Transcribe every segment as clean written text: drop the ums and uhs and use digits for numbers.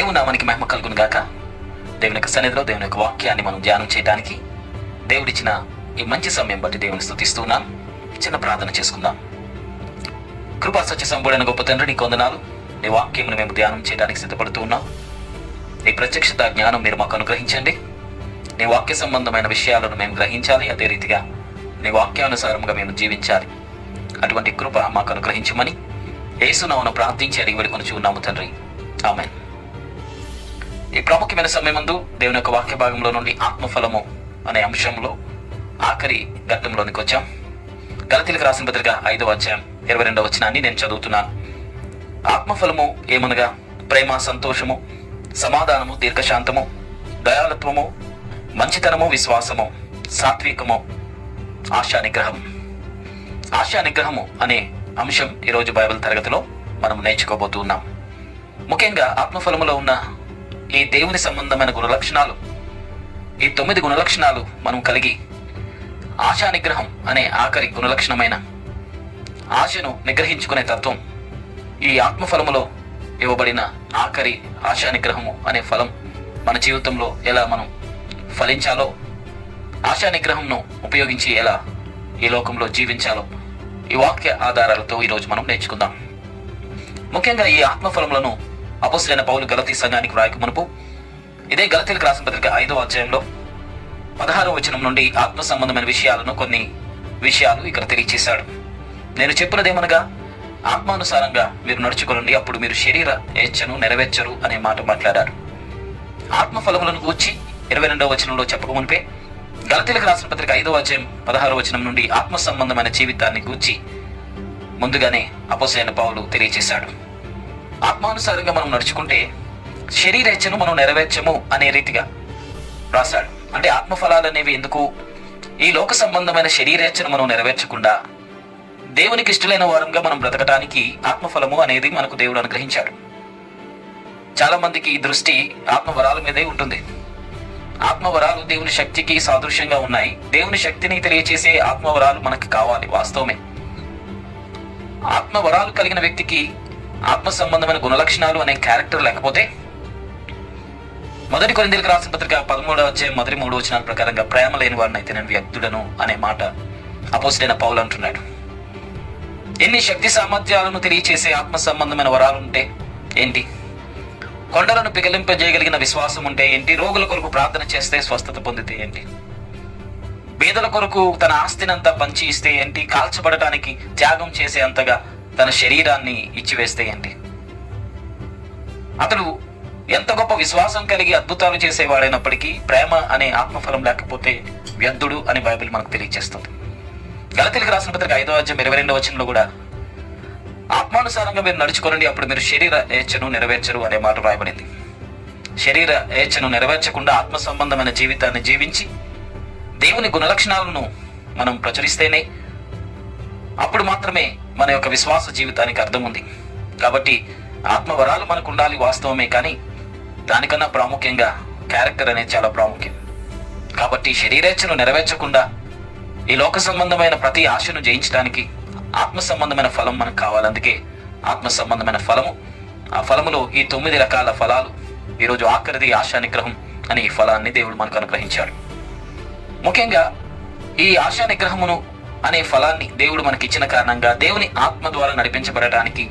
దేవుని నామానికి మహిమ కలుగును గాక. దేవుని యొక్క సన్నిధిలో దేవుని యొక్క వాక్యాన్ని మనం ధ్యానం చేయడానికి దేవుడిచ్చిన ఈ మంచి సమయం బట్టి దేవుని స్తుతిస్తున్నాం. చిన్న ప్రార్థన చేసుకుందాం. కృపా సత్య సంపూర్ణ గొప్ప తండ్రి, నీకు వందనాలు. నీ వాక్యమును మేము ధ్యానం చేయడానికి సిద్ధపడుతూ ఉన్నాం. నీ ప్రత్యక్షత జ్ఞానం మీరు మాకు అనుగ్రహించండి. నీ వాక్య సంబంధమైన విషయాలను మేము గ్రహించాలి, అదే రీతిగా నీ వాక్యానుసారంగా మేము జీవించాలి. అటువంటి కృప మాకు అనుగ్రహించమని యేసు నామమున ప్రార్థించి అడిగి వేడుకొనుచు ఉన్నాము తండ్రి, ఆమేన్. ఈ ప్రాముఖ్యమైన సమయమందు దేవుని యొక్క వాక్య భాగంలో నుండి ఆత్మఫలము అనే అంశంలో ఆఖరి ఘట్టంలోనికి వచ్చాం. గలతీయులకు రాసిన పత్రిక 5వ అధ్యాయం 22వ వచనాన్ని నేను చదువుతున్నాను. ఆత్మఫలము ఏమనగా ప్రేమ, సంతోషము, సమాధానము, దీర్ఘశాంతము, దయాళత్వము, మంచితనము, విశ్వాసము, సాత్వికము, ఆశానిగ్రహం. ఆశానిగ్రహము అనే అంశం ఈరోజు బైబిల్ తరగతిలో మనం నేర్చుకోబోతున్నాం. ముఖ్యంగా ఆత్మఫలములో ఉన్న ఈ దేవుని సంబంధమైన గుణలక్షణాలు, ఈ 9 గుణలక్షణాలు మనం కలిగి ఆశానిగ్రహం అనే ఆఖరి గుణలక్షణమైన ఆశను నిగ్రహించుకునే తత్వం, ఈ ఆత్మఫలములో ఇవ్వబడిన ఆఖరి ఆశానిగ్రహము అనే ఫలం మన జీవితంలో ఎలా మనం ఫలించాలో, ఆశానిగ్రహంను ఉపయోగించి ఎలా ఈ లోకంలో జీవించాలో ఈ వాక్య ఆధారాలతో ఈరోజు మనం నేర్చుకుందాం. ముఖ్యంగా ఈ ఆత్మఫలములను అపొస్తలుడైన పౌలు గలతీ సంఘానికి వ్రాయక మునుపు ఇదే గలతీయులకు రాసిన పత్రిక 5వ అధ్యాయంలో 16వ వచనం నుండి ఆత్మ సంబంధమైన విషయాలను కొన్ని విషయాలు ఇక్కడ తెలియచేశాడు. నేను చెప్పినదేమనగా ఆత్మానుసారంగా మీరు నడుచుకోనండి, అప్పుడు మీరు శరీర ఏచ్ఛను నెరవేర్చరు అనే మాట మాట్లాడారు. ఆత్మఫలములను గూర్చి 22వ వచనంలో చెప్పక మునిపే గలతీయులకు రాసిన పత్రిక 5వ అధ్యాయం 16వ వచనం నుండి ఆత్మ సంబంధమైన జీవితాన్ని గూర్చి ముందుగానే అపొస్తలుడైన పౌలు తెలియచేశాడు. ఆత్మానుసారంగా మనం నడుచుకుంటే శరీరేచ్ఛను మనం నెరవేర్చము అనే రీతిగా రాశాడు. అంటే ఆత్మఫలాలు అనేవి ఎందుకు? ఈ లోక సంబంధమైన శరీరేచ్ఛను మనం నెరవేర్చకుండా దేవునికి ఇష్టలైన వారంగా మనం బ్రతకటానికి ఆత్మఫలము అనేది మనకు దేవుడు అనుగ్రహించాడు. చాలా మందికి ఈ దృష్టి ఆత్మవరాల మీదే ఉంటుంది. ఆత్మవరాలు దేవుని శక్తికి సాదృశ్యంగా ఉన్నాయి. దేవుని శక్తిని తెలియచేసే ఆత్మవరాలు మనకు కావాలి, వాస్తవమే. ఆత్మవరాలు కలిగిన వ్యక్తికి ఆత్మ సంబంధమైన గుణలక్షణాలు అనే క్యారెక్టర్ లేకపోతే, 1 కొరింథీయులకు రాసిన పత్రిక 13వ అధ్యాయం మొదటి 3 వచనాల ప్రకారంగా ప్రేమ లేని వాడిని అయితే నేను వ్యక్తుడను అనే మాట అపొస్తలుడైన పౌలు అంటున్నాడు. ఎన్ని శక్తి సామర్థ్యాలను తెలియచేసే ఆత్మ సంబంధమైన వరాలు ఉంటే ఏంటి? కొండలను పిగిలింపజేయగలిగిన విశ్వాసం ఉంటే ఏంటి? రోగుల కొరకు ప్రార్థన చేస్తే స్వస్థత పొందితే ఏంటి? బీదల కొరకు తన ఆస్తినంతా పంచి ఇస్తే ఏంటి? కాల్చబడటానికి త్యాగం చేసే అంతగా తన శరీరాన్ని ఇచ్చివేస్తే ఏంటి? అతడు ఎంత గొప్ప విశ్వాసం కలిగి అద్భుతాలు చేసేవాడైనప్పటికీ ప్రేమ అనే ఆత్మఫలం లేకపోతే వ్యర్థుడు అని బైబిల్ మనకు తెలియజేస్తుంది. గలతీయులకు రాసిన పత్రిక 5వ అధ్యాయం 22వ వచనంలో కూడా ఆత్మానుసారంగా మీరు నడుచుకోనండి, అప్పుడు మీరు శరీర ఏచ్ఛను నెరవేర్చరు అనే మాట రాయబడింది. శరీర ఏచ్ఛను నెరవేర్చకుండా ఆత్మ సంబంధమైన జీవితాన్ని జీవించి దేవుని గుణలక్షణాలను మనం ప్రచురిస్తేనే అప్పుడు మాత్రమే మన యొక్క విశ్వాస జీవితానికి అర్థం ఉంది. కాబట్టి ఆత్మవరాలు మనకు ఉండాలి, వాస్తవమే. కానీ దానికన్నా ప్రాముఖ్యంగా క్యారెక్టర్ అనేది చాలా ప్రాముఖ్యం. కాబట్టి శరీరేచ్ఛను నెరవేర్చకుండా ఈ లోక సంబంధమైన ప్రతి ఆశను జయించడానికి ఆత్మ సంబంధమైన ఫలం మనకు కావాలి. అందుకే ఆత్మ సంబంధమైన ఫలము, ఆ ఫలములో ఈ 9 రకాల ఫలాలు, ఈరోజు ఆఖరిది ఆశానిగ్రహం అనే ఈ ఫలాన్ని దేవుడు మనకు అనుగ్రహించాడు. ముఖ్యంగా ఈ ఆశానిగ్రహమును అనే ఫలాన్ని దేవుడు మనకి ఇచ్చిన కారణంగా దేవుని ఆత్మ ద్వారా నడిపించబడటానికి,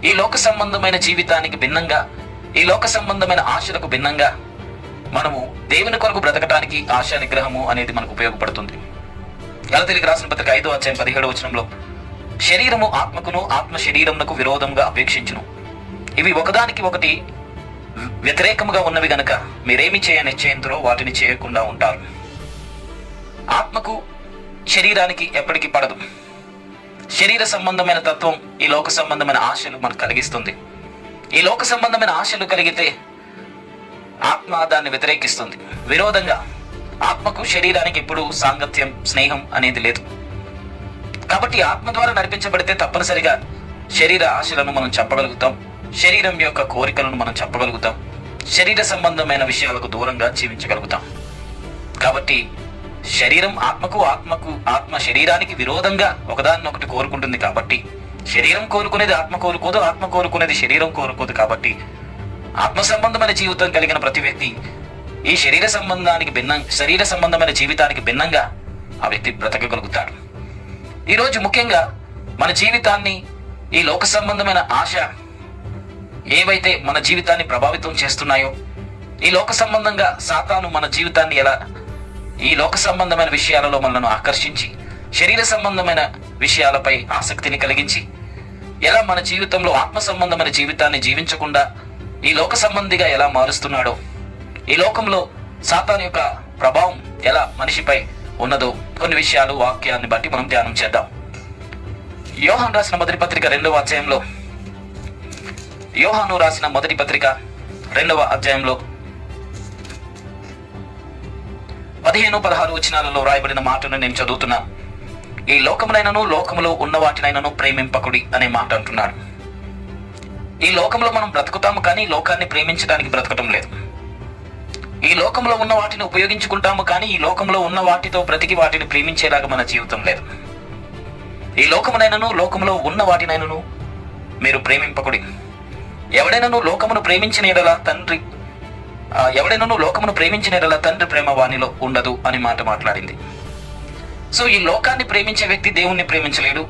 ఈ లోక సంబంధమైన జీవితానికి భిన్నంగా, ఈ లోక సంబంధమైన ఆశలకు భిన్నంగా మనము దేవుని కొరకు బ్రతకటానికి ఆశానిగ్రహము అనేది మనకు ఉపయోగపడుతుంది. గలతీయులకు రాసిన పత్రిక 5వ అధ్యాయం 17వ వచనంలో శరీరము ఆత్మకును, ఆత్మ శరీరమునకు విరోధంగా అపేక్షించును, ఇవి ఒకదానికి ఒకటి వ్యతిరేకముగా ఉన్నవి గనక మీరేమి చేయనిశ్చయంతో వాటిని చేయకుండా ఉంటారు. ఆత్మకు శరీరానికి ఎప్పటికీ పడదు. శరీర సంబంధమైన తత్వం ఈ లోక సంబంధమైన ఆశలు మనకు కలిగిస్తుంది. ఈ లోక సంబంధమైన ఆశలు కలిగితే ఆత్మ దాన్ని వ్యతిరేకిస్తుంది. విరోధంగా ఆత్మకు శరీరానికి ఎప్పుడు సాంగత్యం, స్నేహం అనేది లేదు. కాబట్టి ఆత్మ ద్వారా నడిపించబడితే తప్పనిసరిగా శరీర ఆశలను మనం చెప్పగలుగుతాం, శరీరం యొక్క కోరికలను మనం చెప్పగలుగుతాం, శరీర సంబంధమైన విషయాలకు దూరంగా జీవించగలుగుతాం. కాబట్టి శరీరం ఆత్మకు, ఆత్మ శరీరానికి విరోధంగా ఒకదాన్నొకటి కోరుకుంటుంది. కాబట్టి శరీరం కోరుకునేది ఆత్మ కోరుకోదు, ఆత్మ కోరుకునేది శరీరం కోరుకోదు. కాబట్టి ఆత్మ సంబంధమైన జీవితం కలిగిన ప్రతి వ్యక్తి ఈ శరీర సంబంధమైన జీవితానికి భిన్నంగా ఆ వ్యక్తి బ్రతకగలుగుతాడు. ఈరోజు ముఖ్యంగా మన జీవితాన్ని ఈ లోక సంబంధమైన ఆశ ఏవైతే మన జీవితాన్ని ప్రభావితం చేస్తున్నాయో, ఈ లోక సంబంధంగా సాతాను మన జీవితాన్ని ఎలా ఈ లోక సంబంధమైన విషయాలలో మనల్ని ఆకర్షించి శరీర సంబంధమైన విషయాలపై ఆసక్తిని కలిగించి ఎలా మన జీవితంలో ఆత్మ సంబంధమైన జీవితాన్ని జీవించకుండా ఈ లోక సంబంధిగా ఎలా మారుస్తున్నాడో, ఈ లోకంలో సాతాను యొక్క ప్రభావం ఎలా మనిషిపై ఉన్నదో కొన్ని విషయాలు వాక్యాన్ని బట్టి మనం ధ్యానం చేద్దాం. యోహాను రాసిన మొదటి పత్రిక 2వ అధ్యాయంలో 15-16 వచనాలలో రాయబడిన మాటను నేను చదువుతున్నా. ఈ లోకమునైనను లోకములో ఉన్న వాటినైనను ప్రేమింపకుడి అనే మాట అంటున్నాడు. ఈ లోకంలో మనం బ్రతుకుతాము, కానీ లోకాన్ని ప్రేమించడానికి బ్రతకటం లేదు. ఈ లోకంలో ఉన్న వాటిని ఉపయోగించుకుంటాము, కానీ ఈ లోకంలో ఉన్న వాటితో బ్రతికి వాటిని ప్రేమించేలాగా మన జీవితం లేదు. ఈ లోకమునైనను లోకములో ఉన్న వాటినైనను మీరు ప్రేమింపకుడి. ఎవడైనను లోకమును ప్రేమించిన ఎడల తండ్రి ప్రేమ వానిలో ఉండదు అని మాట మాట్లాడింది. సో ఈ లోకాన్ని ప్రేమించే వ్యక్తి దేవుణ్ణి ప్రేమించలేడు,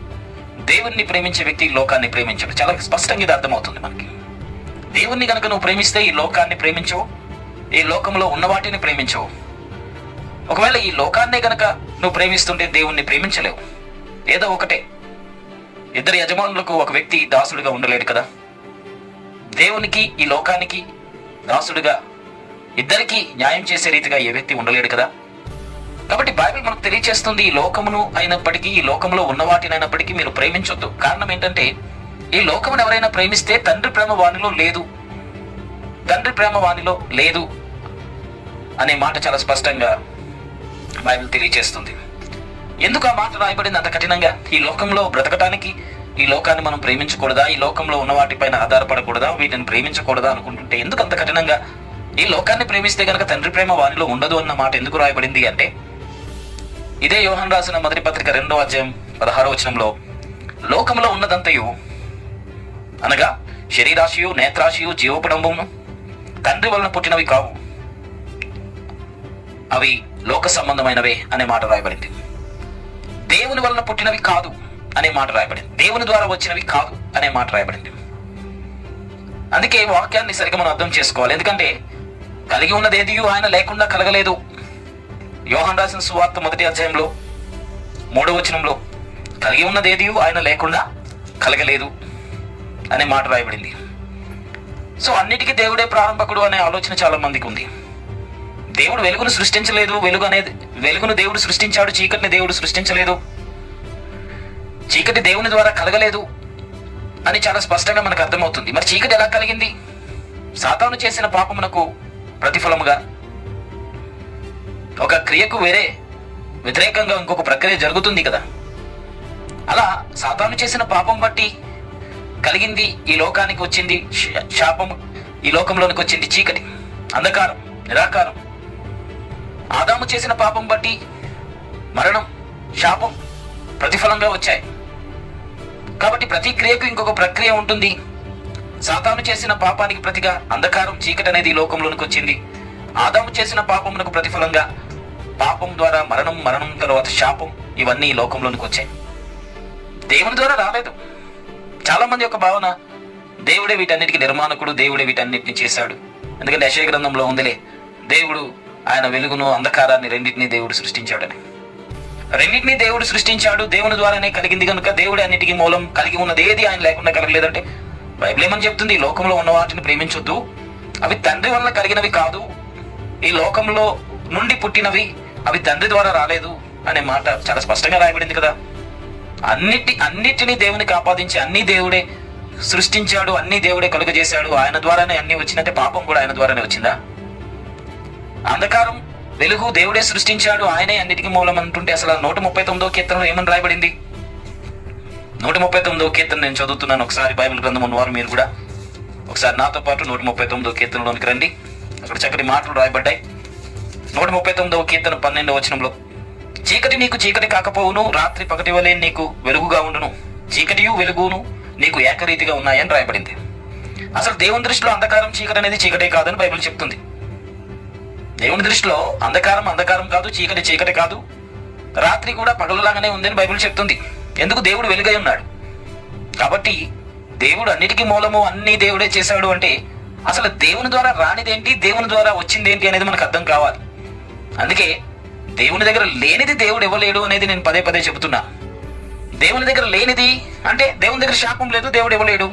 దేవుణ్ణి ప్రేమించే వ్యక్తి లోకాన్ని ప్రేమించడు. చాలా స్పష్టంగా ఇది అర్థమవుతుంది మనకి. దేవుణ్ణి కనుక నువ్వు ప్రేమిస్తే ఈ లోకాన్ని ప్రేమించవు, ఈ లోకంలో ఉన్న వాటిని ప్రేమించవు. ఒకవేళ ఈ లోకాన్నే గనక నువ్వు ప్రేమిస్తుంటే దేవుణ్ణి ప్రేమించలేవు. ఏదో ఒకటే, ఇద్దరు యజమానులకు ఒక వ్యక్తి దాసుడిగా ఉండలేడు కదా. దేవునికి ఈ లోకానికి దాసుడిగా ఇద్దరికి న్యాయం చేసే రీతిగా ఏ వ్యక్తి ఉండలేడు కదా. కాబట్టి బైబిల్ మనకు తెలియచేస్తుంది, ఈ లోకమును అయినప్పటికీ ఈ లోకంలో ఉన్న వాటిని అయినప్పటికీ మీరు ప్రేమించొద్దు. కారణం ఏంటంటే ఈ లోకమును ఎవరైనా ప్రేమిస్తే తండ్రి ప్రేమ వానిలో లేదు అనే మాట చాలా స్పష్టంగా బైబిల్ తెలియచేస్తుంది. ఎందుకు ఆ మాట రాయబడింది అంత కఠినంగా? ఈ లోకంలో బ్రతకటానికి ఈ లోకాన్ని మనం ప్రేమించకూడదా, ఈ లోకంలో ఉన్న వాటిపైన ఆధారపడకూడదా, వీటిని ప్రేమించకూడదా అనుకుంటుంటే ఎందుకు అంత కఠినంగా ఈ లోకాన్ని ప్రేమిస్తే కనుక తండ్రి ప్రేమ వానిలో ఉండదు అన్న మాట ఎందుకు రాయబడింది అంటే, ఇదే యోహాను రాసిన మొదటి పత్రిక 2వ అధ్యాయం 16వ వచనంలో లోకంలో ఉన్నదంతయు అనగా శరీరాశియు నేత్రాశియు జీవోపడంబమును తండ్రి వలన పుట్టినవి కావు, అవి లోక సంబంధమైనవే అనే మాట రాయబడింది. దేవుని వలన పుట్టినవి కాదు అనే మాట రాయబడింది. దేవుని ద్వారా వచ్చినవి కాదు అనే మాట రాయబడింది. అందుకే వాక్యాన్ని సరిగ్గా మనం అర్థం చేసుకోవాలి. ఎందుకంటే కలిగి ఉన్నది ఏది ఆయన లేకుండా కలగలేదు. యోహాను రాసిన సువార్త 1వ అధ్యాయంలో 3వ వచనంలో కలిగి ఉన్నది ఏది ఆయన లేకుండా కలగలేదు అనే మాట రాయబడింది. సో అన్నిటికీ దేవుడే ప్రారంభకుడు అనే ఆలోచన చాలా మందికి ఉంది. దేవుడు వెలుగును సృష్టించలేదు, వెలుగును దేవుడు సృష్టించాడు, చీకటిని దేవుడు సృష్టించలేదు, చీకటి దేవుని ద్వారా కలగలేదు అని చాలా స్పష్టంగా మనకు అర్థమవుతుంది. మరి చీకటి ఎలా కలిగింది? సాతాను చేసిన పాపమునకు ప్రతిఫలముగా ఒక క్రియకు వేరే వ్యతిరేకంగా ఇంకొక ప్రక్రియ జరుగుతుంది కదా. అలా సాతాను చేసిన పాపం బట్టి కలిగింది ఈ లోకానికి వచ్చింది శాపం, ఈ లోకంలోనికి వచ్చింది చీకటి, అంధకారం, నిరాకారం. ఆదాము చేసిన పాపం బట్టి మరణం, శాపం ప్రతిఫలంగా వచ్చాయి. కాబట్టి ప్రతి క్రియకు ఇంకొక ప్రక్రియ ఉంటుంది. సాతాను చేసిన పాపానికి ప్రతిగా అంధకారం, చీకటి అనేది ఈ లోకంలోనికి వచ్చింది. ఆదాము చేసిన పాపమునకు ప్రతిఫలంగా పాపం ద్వారా మరణం, మరణం తర్వాత శాపం, ఇవన్నీ ఈ లోకంలోనికి వచ్చాయి. దేవుని ద్వారా రాలేదు. చాలా మంది యొక్క భావన దేవుడే వీటన్నిటికీ నిర్మాణకుడు, దేవుడే వీటన్నిటిని చేశాడు. ఎందుకంటే యెషయా గ్రంథంలో ఉందిలే, దేవుడు ఆయన వెలుగును అంధకారాన్ని రెండింటినీ దేవుడు సృష్టించాడని. రెండింటినీ దేవుడు సృష్టించాడు, దేవుని ద్వారానే కలిగింది కనుక దేవుడే అన్నిటికీ మూలం. కలిగి ఉన్నది ఏది ఆయన లేకుండా కలగలేదంటే బైబిల్ ఏమని చెప్తుంది? ఈ లోకంలో ఉన్న వాటిని ప్రేమించొద్దు, అవి తండ్రి వలన కలిగినవి కాదు, ఈ లోకంలో నుండి పుట్టినవి, అవి తండ్రి ద్వారా రాలేదు అనే మాట చాలా స్పష్టంగా రాయబడింది కదా. అన్నిటినీ దేవునికి ఆపాదించి అన్ని దేవుడే సృష్టించాడు, అన్ని దేవుడే కలుగజేశాడు, ఆయన ద్వారానే అన్ని వచ్చినట్టే పాపం కూడా ఆయన ద్వారానే వచ్చిందా? అంధకారం, వెలుగు దేవుడే సృష్టించాడు, ఆయనే అన్నిటికీ మూలం అంటుంటే అసలు 139వ కీర్తనలో ఏమని రాయబడింది? 139వ కీర్తన నేను చదువుతున్నాను. ఒకసారి బైబిల్ గ్రంథం ఉన్నవారు మీరు కూడా ఒకసారి నాతో పాటు 139వ కీర్తనలోనికి రండి. అక్కడ చక్కటి మాటలు రాయబడ్డాయి. 139వ కీర్తన 12వ వచనంలో, చీకటి నీకు చీకటి కాకపోవును, రాత్రి పగటి వలె నీకు వెలుగుగా ఉండును, చీకటియు వెలుగును నీకు ఏకరీతిగా ఉన్నాయని రాయబడింది. అసలు దేవుని దృష్టిలో అంధకారం చీకటి అనేది చీకటే కాదని బైబిల్ చెప్తుంది. దేవుని దృష్టిలో అంధకారం అంధకారం కాదు, చీకటి చీకటి కాదు, రాత్రి కూడా పగలులాగానే ఉందని బైబిల్ చెప్తుంది. ఎందుకు? దేవుడు వెలుగై ఉన్నాడు కాబట్టి. దేవుడు అన్నిటికీ మూలము, అన్ని దేవుడే చేశాడు అంటే అసలు దేవుని ద్వారా రానిదేంటి, దేవుని ద్వారా వచ్చిందేంటి అనేది మనకు అర్థం కావాలి. అందుకే దేవుని దగ్గర లేనిది దేవుడు ఇవ్వలేడు అనేది నేను పదే పదే చెబుతున్నా. దేవుని దగ్గర లేనిది అంటే దేవుని దగ్గర శాపం లేదు, దేవుడు ఇవ్వలేడు.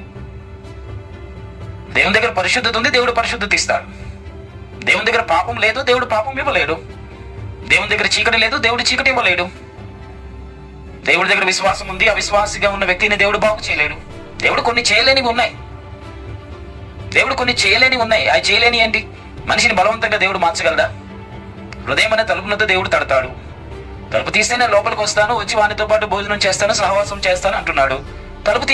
దేవుని దగ్గర పరిశుద్ధత ఉంది, దేవుడు పరిశుద్ధత ఇస్తాడు. దేవుని దగ్గర పాపం లేదు, దేవుడు పాపం ఇవ్వలేడు. దేవుని దగ్గర చీకటి లేదు, దేవుడు చీకటి ఇవ్వలేడు. దేవుడి దగ్గర విశ్వాసం ఉంది, అవిశ్వాసిగా ఉన్న వ్యక్తిని దేవుడు బాగు చేయలేడు. దేవుడు కొన్ని చేయలేనివి ఉన్నాయి. అవి చేయలేని ఏంటి? మనిషిని బలవంతంగా దేవుడు మార్చగలడా? హృదయం అనే తలుపునతో దేవుడు తడతాడు. తలుపు తీస్తే నేను లోపలికి వస్తాను, వచ్చి వానితో పాటు భోజనం చేస్తాను, సహవాసం చేస్తాను అంటున్నాడు. తలుపు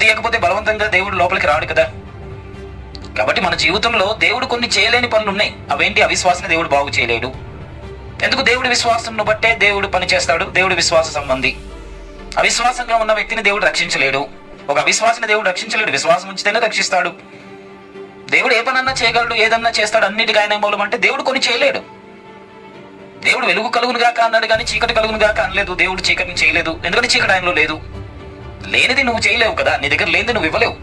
తీయకపోతే బలవంతంగా దేవుడు లోపలికి రాడు కదా. కాబట్టి మన జీవితంలో దేవుడు కొన్ని చేయలేని పనులు ఉన్నాయి. అవేంటి? అవిశ్వాసాన్ని దేవుడు బాగు చేయలేడు. ఎందుకు? దేవుడి విశ్వాసంను బట్టే దేవుడు పని చేస్తాడు. దేవుడి విశ్వాస సంబంధి. అవిశ్వాసంగా ఉన్న వ్యక్తిని దేవుడు రక్షించలేడు. ఒక అవిశ్వాసాన్ని దేవుడు రక్షించలేడు. విశ్వాసం ఉంచితేనే రక్షిస్తాడు. దేవుడు ఏ పనన్నా చేయగలడు, ఏదన్నా చేస్తాడు. అన్నిటికీ ఆయన మూలం అంటే దేవుడు కొన్ని చేయలేడు. దేవుడు వెలుగు కలుగును గాక అన్నాడు కానీ చీకటి కలుగును గాక అనలేదు. దేవుడు చీకటిని చేయలేదు, ఎందుకంటే చీకటి ఆయనలో లేదు. లేనిది నువ్వు చేయలేవు కదా, నీ దగ్గర లేనిది నువ్వు ఇవ్వలేవు.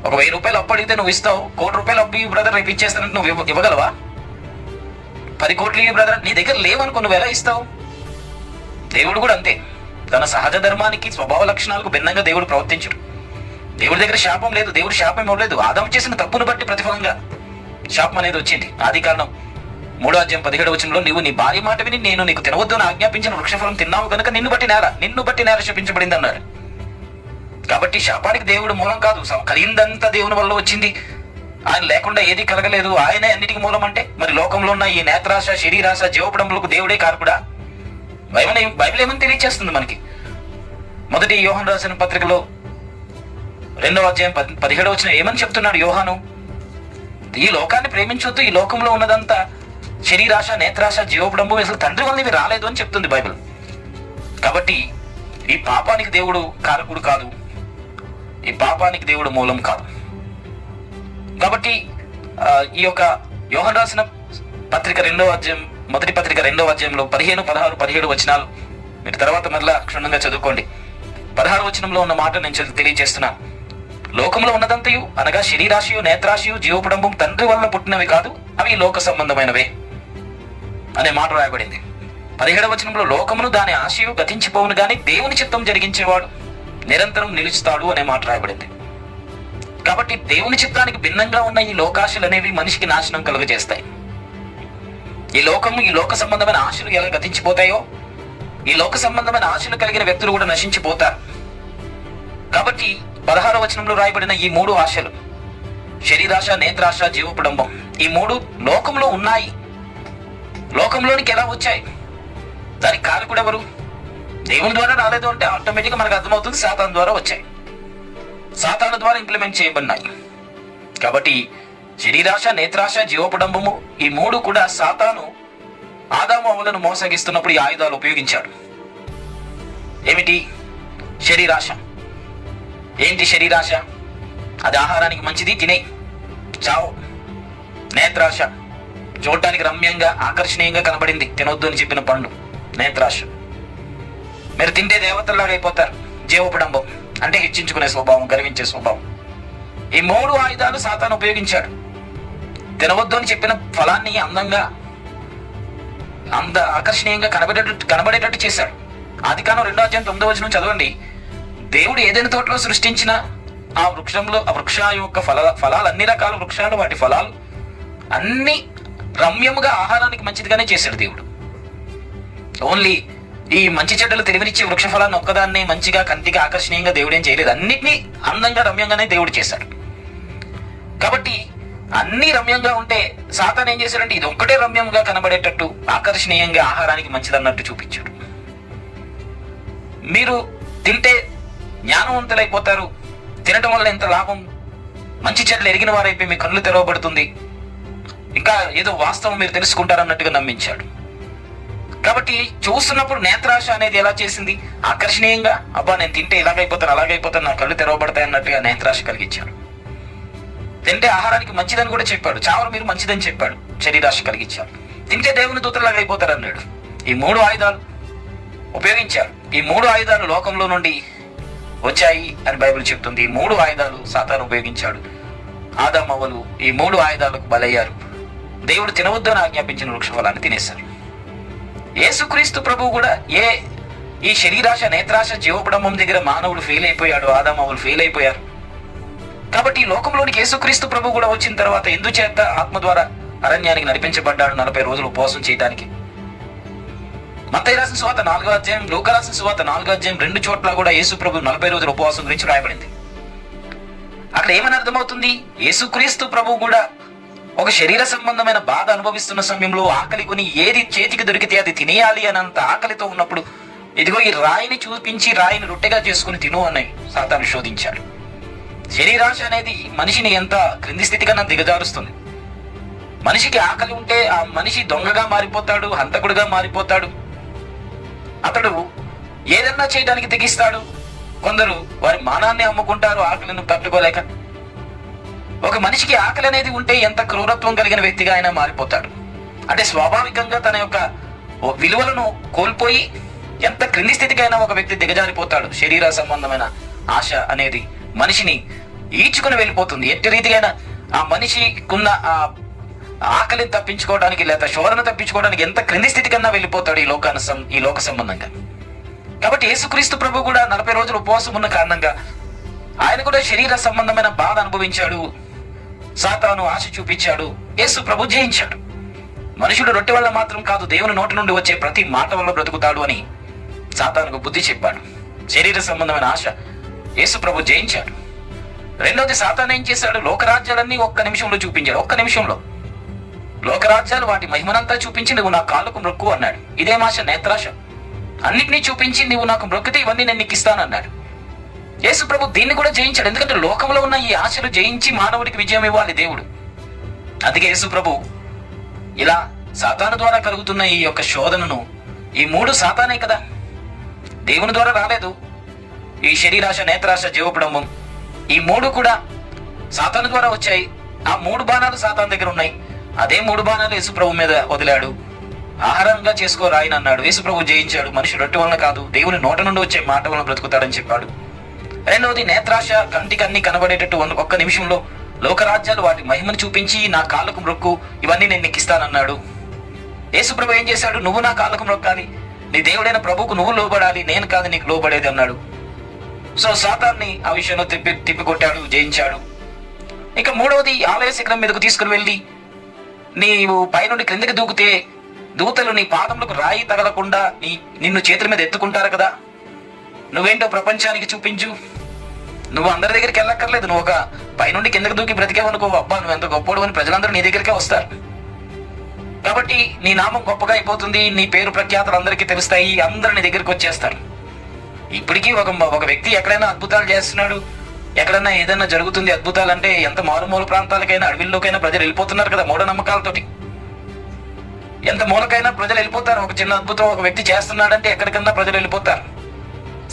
ఒక 1000 రూపాయలు అప్పు అడిగితే నువ్వు ఇస్తావు. 1 కోటి రూపాయలు అప్పు బ్రదర్ రేపు ఇచ్చేస్తానంటే నువ్వు ఇవ్వగలవా? 10 కోట్లు బ్రదర్, నీ దగ్గర లేవనుకో నువ్వు ఎలా ఇస్తావు? దేవుడు కూడా అంతే. తన సహజ ధర్మానికి, స్వభావ లక్షణాలకు భిన్నంగా దేవుడు ప్రవర్తించడు. దేవుడి దగ్గర శాపం లేదు, దేవుడు శాపం ఇవ్వలేదు. ఆదాము చేసిన తప్పును బట్టి ప్రతిఫలంగా శాపం అనేది వచ్చింది. ఆది కారణం 3:17 నీవు నీ భార్య మాట విని నేను నీకు తినవద్దు అని ఆజ్ఞాపించిన వృక్షఫలం తిన్నావు కనుక నిన్ను బట్టి నేల శపించబడింది అన్నాడు. కాబట్టి శాపానికి దేవుడు మూలం కాదు. కలిగిందంతా దేవుని వల్ల వచ్చింది. ఆయన లేకుండా ఏది కలగలేదు. ఆయనే అన్నిటికీ మూలం అంటే మరి లోకంలో ఉన్న ఈ నేత్రాశ, శరీరాశ, జీవపడంబులకు దేవుడే కారకుడా? బైబిల్ ఏమని తెలియజేస్తుంది మనకి? మొదటి యోహాను రాసిన పత్రికలో 2:17 ఏమని చెప్తున్నాడు యోహాను? ఈ లోకాన్ని ప్రేమించొద్దు, ఈ లోకంలో ఉన్నదంతా శరీరాశ, నేత్రాశ, జీవపడంబు అసలు తండ్రి వల్ల ఇవి రాలేదు అని చెప్తుంది బైబిల్. కాబట్టి ఈ పాపానికి దేవుడు కారకుడు కాదు, ఈ పాపానికి దేవుడు మూలం కాదు. కాబట్టి ఈ యొక్క యోహాను రాసిన పత్రిక మొదటి పత్రిక 2:15 15, 16, 17 వచనాలు మీరు తర్వాత మరలా క్షుణ్ణంగా చదువుకోండి. 16 వచనంలో ఉన్న మాట నేను తెలియజేస్తున్నా. లోకంలో ఉన్నదంతయు అనగా శరీరాశయు, నేత్రాశయు, జీవపడంబం తండ్రి వల్ల పుట్టినవి కాదు, అవి లోక సంబంధమైనవే అనే మాట రాయబడింది. 17వ వచనంలో లోకమును దాని ఆశయు గతించిపోవును గాని దేవుని చిత్తం జరిగించేవాడు నిరంతరం నిలుస్తాడు అనే మాట రాయబడింది. కాబట్టి దేవుని చిత్తానికి భిన్నంగా ఉన్న ఈ లోకాశలు అనేవి మనిషికి నాశనం కలుగజేస్తాయి. ఈ లోక సంబంధమైన ఆశలు ఎలా గతించిపోతాయో ఈ లోక సంబంధమైన ఆశలు కలిగిన వ్యక్తులు కూడా నశించిపోతారు. కాబట్టి 16వ వచనంలో రాయబడిన ఈ 3 ఆశలు, శరీరాశ, నేత్రాశ, జీవపడంబం, ఈ 3 లోకంలో ఉన్నాయి. లోకంలోనికి ఎలా వచ్చాయి? దానికి కారకుడు ఎవరు? దేవుని ద్వారా రాలేదు అంటే ఆటోమేటిక్గా మనకు అర్థమవుతుంది, సాతాను ద్వారా వచ్చాయి. సాతాను ద్వారా ఇంప్లిమెంట్ చేయబడినాయి. కాబట్టి శరీరాశ, నేత్రాశ, జీవపడంబము ఈ 3 కూడా సాతాను ఆదాము అవ్వలను మోసగిస్తున్నప్పుడు ఈ ఆయుధాలు ఉపయోగించాడు. ఏమిటి? శరీరాశ. ఏంటి శరీరాశ? అది ఆహారానికి మంచిది, తినే చావు. నేత్రాశ, చూడటానికి రమ్యంగా, ఆకర్షణీయంగా కనబడింది, తినొద్దు అని చెప్పిన పండు నేత్రాశ. మీరు తింటే దేవతల్లాగా అయిపోతారు. జీవపడంబం అంటే హెచ్చించుకునే స్వభావం, గర్వించే స్వభావం. ఈ 3 ఆయుధాలు సాతాను ఉపయోగించాడు. తినవద్దు అని చెప్పిన ఫలాన్ని అంత ఆకర్షణీయంగా కనబడేటట్టు చేశాడు. ఆదికాండం 2:9 చదవండి. దేవుడు ఏదైనా తోటలో సృష్టించిన ఆ వృక్ష యొక్క ఫలాలు, అన్ని రకాల వృక్షాలు, వాటి ఫలాలు అన్ని రమ్యముగా ఆహారానికి మంచిదిగానే చేశాడు దేవుడు. ఓన్లీ ఈ మంచి చెడ్డలు తెలివినిచ్చే వృక్ష ఫలాన్ని ఒక్కదాన్ని మంచిగా, కంటిగా, ఆకర్షణీయంగా దేవుడు ఏం చేయలేదు. అన్నిటినీ అందంగా, రమ్యంగానే దేవుడు చేశాడు. కాబట్టి అన్ని రమ్యంగా ఉంటే సాతాను ఏం చేశాడంటే ఇది ఒక్కటే రమ్యంగా కనబడేటట్టు, ఆకర్షణీయంగా, ఆహారానికి మంచిదన్నట్టు చూపించాడు. మీరు తింటే జ్ఞానవంతులైపోతారు, తినటం వల్ల ఎంత లాభం, మంచి చెడ్డలు ఎరిగిన వారైపోయి మీ కళ్ళు తెరవబడుతుంది, ఇంకా ఏదో వాస్తవం మీరు తెలుసుకుంటారన్నట్టుగా నమ్మించాడు. కాబట్టి చూస్తున్నప్పుడు నేత్రాశ అనేది ఎలా చేసింది? ఆకర్షణీయంగా, అబ్బా నేను తింటే ఇలాగైపోతాను అలాగైపోతాను, నా కళ్ళు తెరవబడతాయి అన్నట్టుగా నేత్రాశ కలిగించాడు. తింటే ఆహారానికి మంచిదని కూడా చెప్పాడు, చావరు మీరు మంచిదని చెప్పాడు, శరీరాశ కలిగించాడు. తింటే దేవుని దూతలాగా అయిపోతారు అన్నాడు. ఈ 3 ఆయుధాలు ఉపయోగించాడు. ఈ 3 ఆయుధాలు లోకంలో నుండి వచ్చాయి అని బైబిల్ చెప్తుంది. ఈ 3 ఆయుధాలు సాతాను ఉపయోగించాడు. ఆదాము అవ్వలు ఈ 3 ఆయుధాలకు బలయ్యారు. దేవుడు తినవద్దని ఆజ్ఞాపించిన వృక్షఫలాన్ని తినేశారు. యేసుక్రీస్తు ప్రభువు కూడా ఈ శరీరాశ నేత్రాశ జీవపడమం దగ్గర మానవుడు ఫెయిల్ అయిపోయాడు, ఆదాము అవ్వలు ఫెయిల్ అయిపోయారు. కాబట్టి ఈ లోకంలోనికి యేసుక్రీస్తు ప్రభు కూడా వచ్చిన తర్వాత ఎందుచేత ఆత్మ ద్వారా అరణ్యానికి నడిపించబడ్డాడు 40 రోజులు ఉపవాసం చేయడానికి. మత్తయి రాసిన సువార్త 4వ అధ్యాయం, లూకా రాసిన సువార్త 4వ అధ్యాయం 2 చోట్ల కూడా యేసు ప్రభు 40 రోజుల ఉపవాసం గురించి రాయబడింది. అక్కడ ఏమని అర్థమవుతుంది? యేసుక్రీస్తు ప్రభు కూడా ఒక శరీర సంబంధమైన బాధ అనుభవిస్తున్న సమయంలో ఆకలి కొని ఏది చేతికి దొరికితే అది తినేయాలి అనంత ఆకలితో ఉన్నప్పుడు ఇదిగో ఈ రాయిని చూపించి రాయిని రొట్టెగా చేసుకుని తిను అని సాతాను శోధించాడు. శరీరాశ అనేది మనిషిని ఎంత క్రింది స్థితి కన్నా దిగజారుస్తుంది. మనిషికి ఆకలి ఉంటే ఆ మనిషి దొంగగా మారిపోతాడు, హంతకుడుగా మారిపోతాడు. అతడు ఏదన్నా చేయడానికి తెగిస్తాడు. కొందరు వారి మానాన్ని అమ్ముకుంటారు ఆకలిని తట్టుకోలేక. ఒక మనిషికి ఆకలి అనేది ఉంటే ఎంత క్రూరత్వం కలిగిన వ్యక్తిగా అయినా మారిపోతాడు. అంటే స్వాభావికంగా తన యొక్క విలువలను కోల్పోయి ఎంత క్రింది స్థితికైనా ఒక వ్యక్తి దిగజారిపోతాడు. శరీర సంబంధమైన ఆశ అనేది మనిషిని ఈడ్చుకుని వెళ్ళిపోతుంది. ఎట్టి రీతిగా ఆ మనిషికున్న ఆ ఆకలిని తప్పించుకోవడానికి లేదా శోధన తప్పించుకోవడానికి ఎంత క్రింది స్థితి కన్నా వెళ్ళిపోతాడు ఈ లోక సంబంధంగా. కాబట్టి యేసుక్రీస్తు ప్రభు కూడా 40 రోజులు ఉపవాసం ఉన్న కారణంగా ఆయన కూడా శరీర సంబంధమైన బాధ అనుభవించాడు. సాతాను ఆశ చూపించాడు, యేసు ప్రభు జయించాడు. మనుషుడు రొట్టె వల్ల మాత్రం కాదు, దేవుని నోటి నుండి వచ్చే ప్రతి మాట వల్ల బ్రతుకుతాడు అని సాతానుకు బుద్ధి చెప్పాడు. శరీర సంబంధమైన ఆశ యేసు ప్రభు జయించాడు. రెండోది, సాతాను ఏం చేశాడు? లోకరాజ్యాలన్నీ ఒక్క నిమిషంలో చూపించాడు. ఒక్క నిమిషంలో లోకరాజ్యాలు వాటి మహిమనంతా చూపించి నువ్వు నా కాళ్ళకు మ్రొక్కు అన్నాడు. ఇదేం ఆశ? నేత్రాశ. అన్నిటినీ చూపించి నువ్వు నాకు మ్రొక్కితే ఇవన్నీ నేను నీకు ఇస్తానన్నాడు. యేసు ప్రభు దీన్ని కూడా జయించాడు. ఎందుకంటే లోకంలో ఉన్న ఈ ఆశలు జయించి మానవుడికి విజయం ఇవ్వాలి దేవుడు. అందుకే యేసు ప్రభు ఇలా సాతాను ద్వారా కలుగుతున్న ఈ యొక్క శోధనను, ఈ 3 సాతానే కదా, దేవుని ద్వారా రాలేదు. ఈ శరీరాశ, నేత్రాశ, జీవపడంబం, ఈ 3 కూడా సాతాను ద్వారా వచ్చాయి. ఆ 3 బాణాలు సాతాను దగ్గర ఉన్నాయి. అదే 3 బాణాలు యేసు ప్రభు మీద వదిలాడు. ఆహారంగా చేసుకో రాయిని అన్నాడు. యేసు ప్రభు జయించాడు. మనిషి రొట్టె వలన కాదు, దేవుని నోట నుండి వచ్చే మాట వలన బ్రతుకుతాడని చెప్పాడు. రెండవది, నేత్రాశ, కంటికి అన్ని కనబడేటట్టు ఒక్క నిమిషంలో లోకరాజ్యాలు వాటి మహిమను చూపించి నా కాళ్ళకు మ్రొక్కు, ఇవన్నీ నేను నీకు ఇస్తానన్నాడు. యేసు ప్రభు ఏం చేశాడు? నువ్వు నా కాళ్ళకు మ్రొక్కాలి, నీ దేవుడైన ప్రభువుకు నువ్వు లోబడాలి, నేను కాదు నీకు లోబడేది అన్నాడు. సో సాతాన్ని ఆ విషయంలో తిప్పికొట్టాడు, జయించాడు. ఇక మూడవది, ఆలయ శిఖరం మీదకు తీసుకుని వెళ్ళి నీవు పైనుండి క్రిందకి దూకితే దూతలు నీ పాదములకు రాయి తగలకుండా నిన్ను చేతుల మీద ఎత్తుకుంటారు కదా, నువ్వేంటో ప్రపంచానికి చూపించు. నువ్వు అందరి దగ్గరికి వెళ్ళక్కర్లేదు. నువ్వు ఒక పైనుండి కిందకి దూకి బ్రతికేవనుకో, అబ్బా నువ్వు ఎంత గొప్పడు అని ప్రజలందరూ నీ దగ్గరికే వస్తారు. కాబట్టి నీ నామం గొప్పగా అయిపోతుంది, నీ పేరు ప్రఖ్యాతలు అందరికీ తెలుస్తాయి, అందరూ నీ దగ్గరికి వచ్చేస్తారు. ఇప్పటికీ ఒక వ్యక్తి ఎక్కడైనా అద్భుతాలు చేస్తున్నాడు, ఎక్కడైనా ఏదైనా జరుగుతుంది అద్భుతాలు అంటే ఎంత మారుమూల ప్రాంతాలకైనా అడవిల్లోకైనా ప్రజలు వెళ్ళిపోతున్నారు కదా మూఢనమ్మకాలతోటి. ఎంత మూలకైనా ప్రజలు వెళ్ళిపోతారు. ఒక చిన్న అద్భుతం ఒక వ్యక్తి చేస్తున్నాడంటే ఎక్కడికన్నా ప్రజలు వెళ్ళిపోతారు.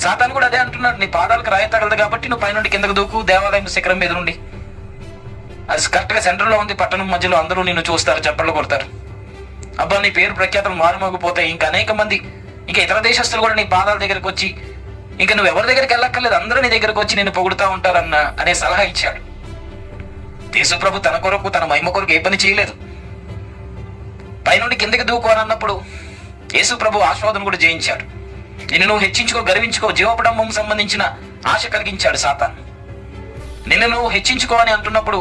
సాతాను కూడా అదే అంటున్నాడు, నీ పాదాలకు రాయి తగలదు కాబట్టి నువ్వు పైనుండి కిందకు దూకు దేవాలయం శిఖరం మీద నుండి. అది కరెక్ట్ గా సెంటర్ లో ఉంది, పట్టణం మధ్యలో, అందరూ నిన్ను చూస్తారు, చప్పట్లు కొడతారు. అబ్బా నీ పేరు ప్రఖ్యాతలు మారుమోగిపోతాయి. ఇంకా అనేక మంది, ఇంకా ఇతర దేశస్తులు కూడా నీ పాదాల దగ్గరకు వచ్చి, ఇంకా నువ్వు ఎవరి దగ్గరికి వెళ్ళక్కర్లేదు, అందరూ నీ దగ్గరకు వచ్చి నేను పొగుడుతూ ఉంటారన్న అనే సలహా ఇచ్చాడు. యేసు ప్రభు తన కొరకు, తన మహిమ కొరకు ఏ పని చేయలేదు. పైనుండి కిందకి దూకు అని అన్నప్పుడు యేసు ప్రభు ఆశోధన కూడా జయించాడు. నిన్ను నువ్వు హెచ్చించుకో, గర్వించుకో, జీవపడంబం సంబంధించిన ఆశ కలిగించాడు సాతాను. నిన్ను నువ్వు హెచ్చించుకో అని అంటున్నప్పుడు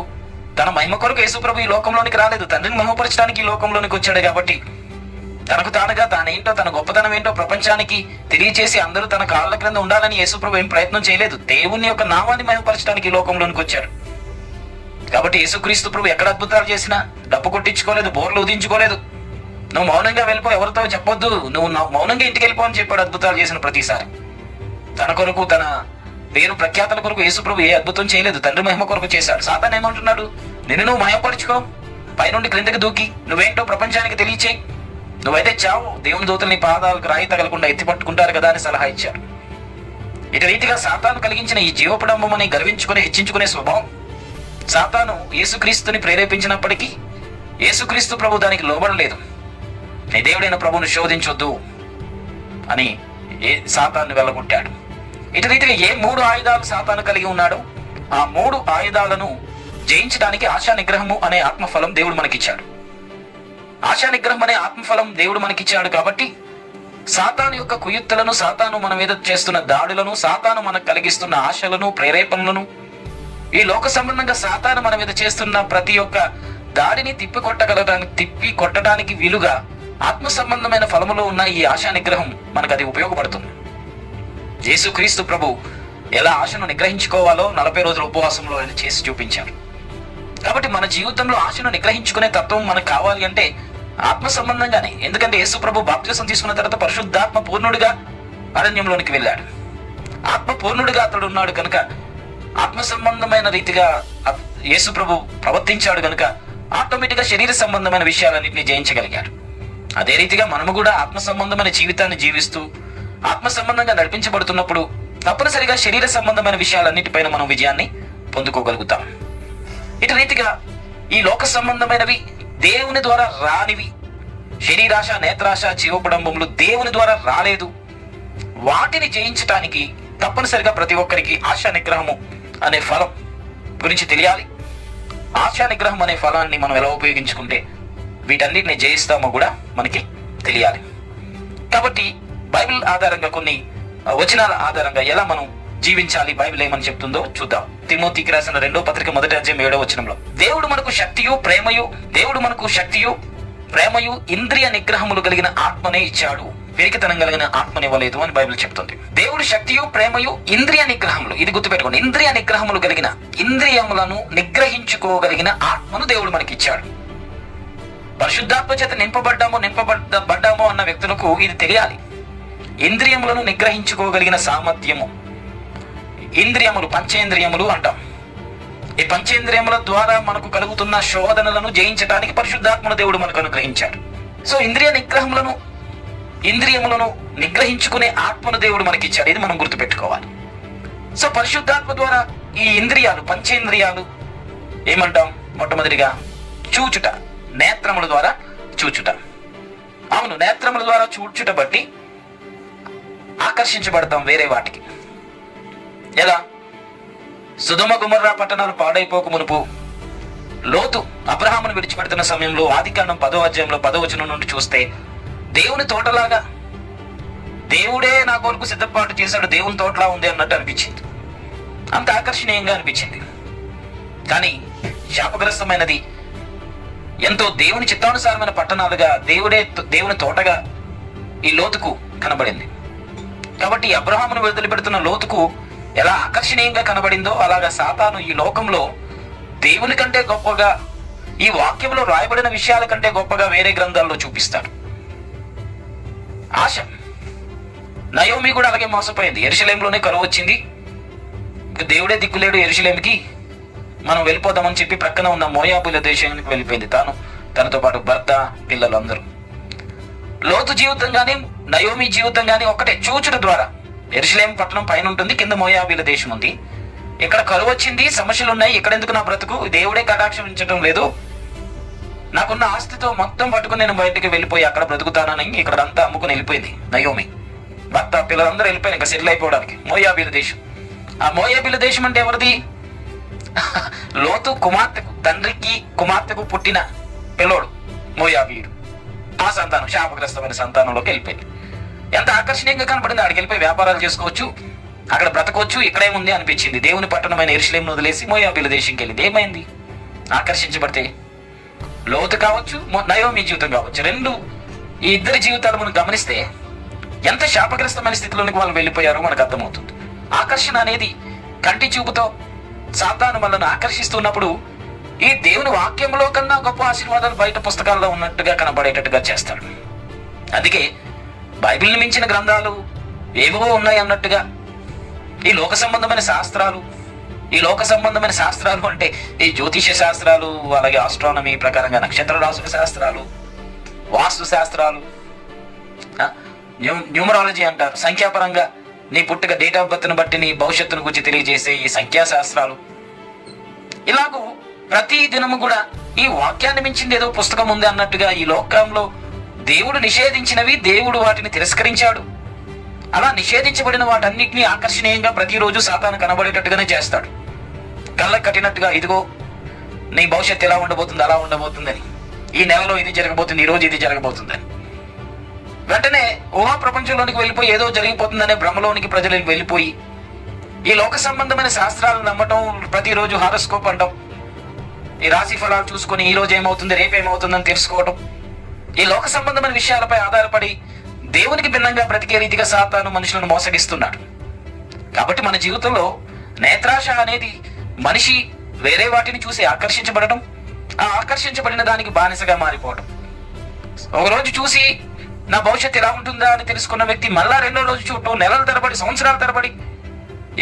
తన మహిమ కొరకు యేసు ప్రభు ఈ లోకంలోనికి రాలేదు, తండ్రిని మహిమపరచడానికి ఈ లోకంలోనికి వచ్చాడు. కాబట్టి తనకు తానుగా తానేంటో, తన గొప్పతనం ఏంటో ప్రపంచానికి తెలియచేసి అందరూ తన కాళ్ళ క్రింద ఉండాలని యేసు ప్రభు ఏం ప్రయత్నం చేయలేదు. దేవుని యొక్క నామాన్ని మహిమపరచడానికి ఈ లోకంలోనికి వచ్చాడు. కాబట్టి యేసుక్రీస్తు ప్రభు ఎక్కడ అద్భుతాలు చేసినా డప్పు కొట్టించుకోలేదు, బోర్లు ఉదించుకోలేదు. నువ్వు మౌనంగా వెళ్ళిపో, ఎవరితో చెప్పొద్దు, నువ్వు మౌనంగా ఇంటికి వెళ్ళిపో అని చెప్పాడు అద్భుతాలు చేసిన ప్రతిసారి. తన కొరకు, తన పేరు ప్రఖ్యాతల కొరకు యేసు ప్రభు ఏ అద్భుతం చేయలేదు, తండ్రి మహిమ కొరకు చేశాడు. సాతాను ఏమంటున్నాడు? నిన్ను నువ్వు మహిమపరుచుకో, పైనుండి క్రిందకి దూకి నువ్వేంటో ప్రపంచానికి తెలియచేయి, నువ్వైతే చావు, దేవుని దూతలు నీ పాదాలకు రాయి తగలకుండా ఎత్తి పట్టుకుంటారు కదా అని సలహా ఇచ్చారు. ఇటు రీతిగా సాతాను కలిగించిన ఈ జీవపడంబం అని గర్వించుకుని హెచ్చించుకునే స్వభావం సాతాను యేసుక్రీస్తుని ప్రేరేపించినప్పటికీ యేసుక్రీస్తు ప్రభు దానికి లోబడలేదు. నీ దేవుడైన ప్రభువును శోధించొద్దు అని సాతాన్ని వెళ్ళగొట్టాడు. ఇటు రీతిగా ఏ 3 ఆయుధాలు సాతాను కలిగి ఉన్నాడో ఆ 3 ఆయుధాలను జయించడానికి ఆశా నిగ్రహము అనే ఆత్మఫలం దేవుడు మనకిచ్చాడు. ఆశా నిగ్రహం అనే ఆత్మఫలం దేవుడు మనకిచ్చాడు కాబట్టి సాతాను యొక్క కుయుక్తులను, సాతాను మన మీద చేస్తున్న దాడులను, సాతాను మనకు కలిగిస్తున్న ఆశలను, ప్రేరేపణలను, ఈ లోక సంబంధంగా సాతాను మన మీద చేస్తున్న ప్రతి ఒక్క దాడిని తిప్పి కొట్టడానికి వీలుగా ఆత్మ సంబంధమైన ఫలములో ఉన్న ఈ ఆశా నిగ్రహం మనకు అది ఉపయోగపడుతుంది. యేసుక్రీస్తు ప్రభు ఎలా ఆశను నిగ్రహించుకోవాలో 40 రోజుల ఉపవాసంలో ఆయన చేసి చూపించారు. కాబట్టి మన జీవితంలో ఆశను నిగ్రహించుకునే తత్వం మనకు కావాలి అంటే ఆత్మ సంబంధంగానే. ఎందుకంటే యేసు ప్రభు బాప్తిసం తీసుకున్న తర్వాత పరిశుద్ధాత్మ పూర్ణుడిగా అరణ్యంలోనికి వెళ్ళాడు. ఆత్మ పూర్ణుడిగా అతడు ఉన్నాడు కనుక ఆత్మ సంబంధమైన రీతిగా యేసు ప్రభు ప్రవర్తించాడు కనుక ఆటోమేటిక్ గా శరీర సంబంధమైన విషయాలన్నింటినీ జయించగలిగాడు. అదే రీతిగా మనము కూడా ఆత్మ సంబంధమైన జీవితాన్ని జీవిస్తూ ఆత్మ సంబంధంగా నడిపించబడుతున్నప్పుడు తప్పనిసరిగా శరీర సంబంధమైన విషయాలన్నిటిపైన మనం విజయాన్ని పొందుకోగలుగుతాం. ఇటు రీతిగా ఈ లోక సంబంధమైనవి దేవుని ద్వారా రానివి, శరీరాశ, నేత్రాశ, జీవపడంబములు దేవుని ద్వారా రాలేదు. వాటిని జయించటానికి తప్పనిసరిగా ప్రతి ఒక్కరికి ఆశా నిగ్రహము అనే ఫలం గురించి తెలియాలి. ఆశా నిగ్రహం అనే ఫలాన్ని మనం ఎలా ఉపయోగించుకుంటే వీటన్నిటిని జయిస్తామో కూడా మనకి తెలియాలి. కాబట్టి బైబిల్ ఆధారంగా కొన్ని వచనాల ఆధారంగా ఎలా మనం జీవించాలి, బైబిల్ ఏమని చెప్తుందో చూద్దాం. తిమోతికి రాసిన 2వ పత్రిక 1వ అధ్యాయం 7వ వచనంలో దేవుడు మనకు శక్తియు ప్రేమయు ఇంద్రియ నిగ్రహములు కలిగిన ఆత్మనే ఇచ్చాడు, పెరికితనం కలిగిన ఆత్మనివ్వలేదు అని బైబిల్ చెప్తుంది. దేవుడు శక్తియు ప్రేమయు ఇంద్రియ నిగ్రహములు, ఇది గుర్తుపెట్టుకోండి, ఇంద్రియ నిగ్రహములు కలిగిన, ఇంద్రియములను నిగ్రహించుకోగలిగిన ఆత్మను దేవుడు మనకి ఇచ్చాడు. పరిశుద్ధాత్మ చేత నింపబడ్డాము అన్న వ్యక్తులకు ఇది తెలియాలి. ఇంద్రియములను నిగ్రహించుకోగలిగిన సామర్థ్యము, ఇంద్రియములు, పంచేంద్రియములు అంటాం. ఈ పంచేంద్రియముల ద్వారా మనకు కలుగుతున్న శోధనలను జయించడానికి పరిశుద్ధాత్మను దేవుడు మనకు అనుగ్రహించాడు. సో ఇంద్రియములను నిగ్రహించుకునే ఆత్మను దేవుడు మనకిచ్చాడు. ఇది మనం గుర్తుపెట్టుకోవాలి. సో పరిశుద్ధాత్మ ద్వారా ఈ ఇంద్రియాలు, పంచేంద్రియాలు ఏమంటాం? మొట్టమొదటిగా చూచుట, నేత్రముల ద్వారా చూచుట. అవును, నేత్రముల ద్వారా చూచుట బట్టి ఆకర్షించబడతాం వేరే వాటికి. ఎలా? సొదొమ గొమొర్రా పట్టణాలు పాడైపోక మునుపు లోతు అబ్రహామును విడిచిపెడుతున్న సమయంలో ఆదికాండం 10వ అధ్యాయంలో 10వ వచనం నుండి చూస్తే దేవుని తోటలాగా, దేవుడే నా కొరకు సిద్ధపాటు చేశాడు, దేవుని తోటలా ఉంది అన్నట్టు అనిపించింది. అంత ఆకర్షణీయంగా అనిపించింది. కానీ శాపగ్రస్తమైనది ఎంతో దేవుని చిత్తానుసారమైన పట్టణాలుగా, దేవుని తోటగా ఈ లోతుకు కనబడింది. కాబట్టి అబ్రహామును విడుదల పెడుతున్న లోతుకు ఎలా ఆకర్షణీయంగా కనబడిందో అలాగా సాతాను ఈ లోకంలో దేవుని కంటే గొప్పగా, ఈ వాక్యంలో రాయబడిన విషయాల కంటే గొప్పగా వేరే గ్రంథాల్లో చూపిస్తాడు. ఆశ. నయోమి కూడా అలాగే మోసపోయింది. యెరూషలేములోనే కరువు వచ్చింది, దేవుడే దిక్కులేడు యెరూషలేముకి, మనం వెళ్ళిపోదామని చెప్పి ప్రక్కన ఉన్న మోయాబుల దేశానికి వెళ్ళిపోయింది, తనతో పాటు భర్త, పిల్లలు అందరూ. లోతు జీవితం కానీ నయోమి జీవితం కానీ ఒక్కటే, చూచుట ద్వారా. యెరూషలేము పట్టణం పైన ఉంటుంది, కింద మోయాబీల దేశం ఉంది. ఇక్కడ కరువు వచ్చింది, సమస్యలు ఉన్నాయి, ఇక్కడెందుకు నా బ్రతుకు, దేవుడే కటాక్షించడం లేదు, నాకున్న ఆస్తితో మొత్తం పట్టుకుని నేను బయటకు వెళ్ళిపోయి అక్కడ బ్రతుకుతానని ఇక్కడ అంతా అమ్ముకుని వెళ్ళిపోయింది నయోమి. భర్త, పిల్లలందరూ వెళ్ళిపోయారు ఇంకా సెటిల్ అయిపోవడానికి మోయాబీల దేశం. ఆ మోయాబీల దేశం అంటే ఎవరిది? లోతు కుమార్తెకు, తండ్రికి కుమార్తెకు పుట్టిన పిల్లోడు మోయాబీయుడు. ఆ సంతానం శాపగ్రస్తమైన సంతానంలోకి వెళ్ళిపోయింది. ఎంత ఆకర్షణీయంగా కనపడింది. అక్కడికి వెళ్ళిపోయి వ్యాపారాలు చేసుకోవచ్చు, అక్కడ బ్రతకొచ్చు, ఇక్కడేముంది అనిపించింది. దేవుని పట్టణమైన యెరూషలేమును వదిలేసి మోయాబీల దేశంకి వెళ్ళింది. ఏమైంది? ఆకర్షించబడితే లోతు కావచ్చు, నయోమి జీవితం కావచ్చు, ఈ ఇద్దరి జీవితాలు మనం గమనిస్తే ఎంత శాపగ్రస్తమైన స్థితిలోనికి వాళ్ళు వెళ్ళిపోయారో మనకు అర్థమవుతుంది. ఆకర్షణ అనేది కంటి చూపుతో సాతాను మనల్ని ఆకర్షిస్తున్నప్పుడు ఈ దేవుని వాక్యంలో కన్నా గొప్ప ఆశీర్వాదాలు బయట పుస్తకాల్లో ఉన్నట్టుగా కనబడేటట్టుగా చేస్తాడు. అందుకే బైబిల్ని మించిన గ్రంథాలు ఏవో ఉన్నాయి అన్నట్టుగా ఈ లోక సంబంధమైన శాస్త్రాలు అంటే ఈ జ్యోతిష శాస్త్రాలు, అలాగే ఆస్ట్రానమీ ప్రకారంగా నక్షత్ర రాసుల శాస్త్రాలు, వాస్తు శాస్త్రాలు, న్యూమరాలజీ అంటారు, సంఖ్యాపరంగా నీ పుట్టుక డేట్ ఆఫ్ బర్త్ను బట్టి నీ భవిష్యత్తును గురించి తెలియజేసే ఈ సంఖ్యాశాస్త్రాలు, ఇలాగూ ప్రతి దినము కూడా ఈ వాక్యాన్ని మించింది ఏదో పుస్తకం ఉంది అన్నట్టుగా ఈ లోకంలో దేవుడు నిషేధించినవి దేవుడు వాటిని తిరస్కరించాడు. అలా నిషేధించబడిన వాటన్నిటినీ ఆకర్షణీయంగా ప్రతిరోజు సాతాను కనబడేటట్టుగానే చేస్తాడు. కళ్ళకు కట్టినట్టుగా ఇదిగో నీ భవిష్యత్తు ఎలా ఉండబోతుంది, అలా ఉండబోతుందని, ఈ నెలలో ఇది జరగబోతుంది, ఈ రోజు ఇది జరగబోతుందని. వెంటనే ఊహా ప్రపంచంలోనికి వెళ్ళిపోయి ఏదో జరిగిపోతుందనే భ్రమలోనికి ప్రజలు వెళ్ళిపోయి ఈ లోక సంబంధమైన శాస్త్రాలను నమ్మటం, ప్రతిరోజు హారోస్కోప్ అంటాం, ఈ రాశి ఫలాలు చూసుకొని ఈ రోజు ఏమవుతుంది రేపు ఏమవుతుందని తెలుసుకోవటం, ఈ లోక సంబంధమైన విషయాలపై ఆధారపడి దేవునికి భిన్నంగా బ్రతికే రీతిగా సాతాను మనుషులను మోసగిస్తున్నాడు. కాబట్టి మన జీవితంలో నేత్రాశ అనేది మనిషి వేరే వాటిని చూసి ఆకర్షించబడటం, ఆ ఆకర్షించబడిన దానికి బానిసగా మారిపోవటం. ఒకరోజు చూసి నా భవిష్యత్తు ఎలా ఉంటుందా అని తెలుసుకున్న వ్యక్తి మళ్ళా రెండో రోజు చూడటం, నెలల తరబడి సంవత్సరాల తరబడి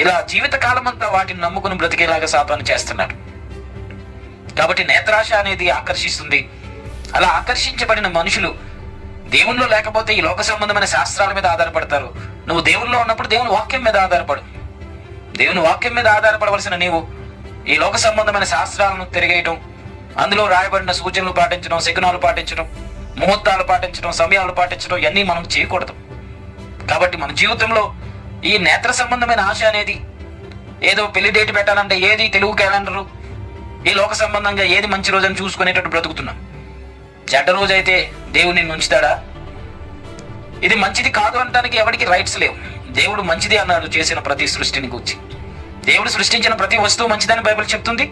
ఇలా జీవిత కాలం అంతా వాటిని నమ్ముకుని బ్రతికేలాగా సాతాను చేస్తున్నాడు. కాబట్టి నేత్రాశ అనేది ఆకర్షిస్తుంది. అలా ఆకర్షించబడిన మనుషులు దేవునిలో లేకపోతే ఈ లోక సంబంధమైన శాస్త్రాల మీద ఆధారపడతారు. నువ్వు దేవునిలో ఉన్నప్పుడు దేవుని వాక్యం మీద ఆధారపడు. దేవుని వాక్యం మీద ఆధారపడవలసిన నీవు ఈ లోక సంబంధమైన శాస్త్రాలను తిరిగేయటం, అందులో రాయబడిన సూచనలు పాటించడం, శకునాలు పాటించడం, ముహూర్తాలు పాటించడం, సమయాలు పాటించడం ఇవన్నీ మనం చేయకూడదు. కాబట్టి మన జీవితంలో ఈ నేత్ర సంబంధమైన ఆశ అనేది ఏదో పెళ్లి డేట్ పెట్టాలంటే ఏది తెలుగు క్యాలెండరు, ఈ లోక సంబంధంగా ఏది మంచి రోజు అని చూసుకునేటట్టు బ్రతుకుతున్నాం. చెడ్డ రోజు అయితే దేవుడు నిన్ను ఉంచుతాడా? ఇది మంచిది కాదు అనడానికి ఎవరికి రైట్స్ లేవు. దేవుడు మంచిది అన్నాడు చేసిన ప్రతి సృష్టిని గురించి. దేవుడు సృష్టించిన ప్రతి వస్తువు మంచిదని బైబిల్ చెప్తుంది.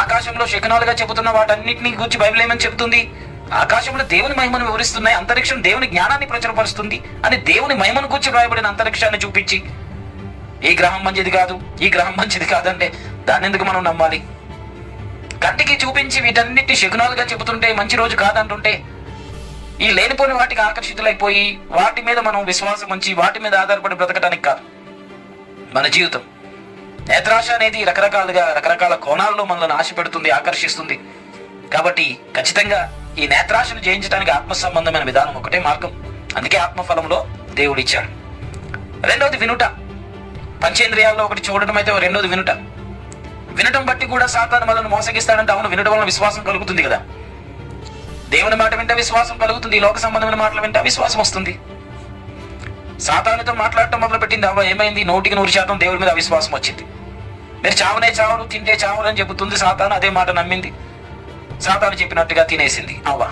ఆకాశంలో శకునాలుగా చెబుతున్న వాటన్నిటిని గురించి బైబిల్ ఏమని చెప్తుంది? ఆకాశంలో దేవుని మహిమను వివరిస్తున్నాయి, అంతరిక్షం దేవుని జ్ఞానాన్ని ప్రచురపరుస్తుంది అని దేవుని మహిమను గురించి రాయబడిన అంతరిక్షాన్ని చూపించి ఈ గ్రహం మంచిది కాదు, ఈ గ్రహం మంచిది కాదంటే దాన్ని ఎందుకు మనం నమ్మాలి? కంటికి చూపించి వీటన్నిటి శకునాలుగా చెబుతుంటే మంచి రోజు కాదంటుంటే ఈ లేనిపోని వాటికి ఆకర్షితులైపోయి వాటి మీద మనం విశ్వాసం ఉంచి వాటి మీద ఆధారపడి బ్రతకటానికి కాదు మన జీవితం. నేత్రాశ అనేది రకరకాల కోణాల్లో మనల్ని ఆశ పెడుతుంది, ఆకర్షిస్తుంది. కాబట్టి ఖచ్చితంగా ఈ నేత్రాశను జయించడానికి ఆత్మ సంబంధమైన విధానం ఒకటే మార్గం. అందుకే ఆత్మఫలంలో దేవుడు ఇచ్చాడు. రెండోది వినుట. పంచేంద్రియాల్లో ఒకటి చూడటం అయితే రెండోది వినుట. వినటం బట్టి కూడా సాతాను మనల్ని మోసగిస్తాడంటే అవును, వినటం వలన విశ్వాసం కలుగుతుంది కదా. దేవుని మాట వింటే విశ్వాసం కలుగుతుంది, లోక సంబంధమైన మాటలు వింటే విశ్వాసం వస్తుంది. సాతానుతో మాట్లాడటం మొదలు పెట్టింది అవ్వ, ఏమైంది? 100% దేవుడి మీద అవిశ్వాసం వచ్చింది. మీరు చావనే చావరు, తింటే చావరు అని చెబుతుంది సాతాను. అదే మాట నమ్మింది, సాతాను చెప్పినట్టుగా తినేసింది అవ్వ.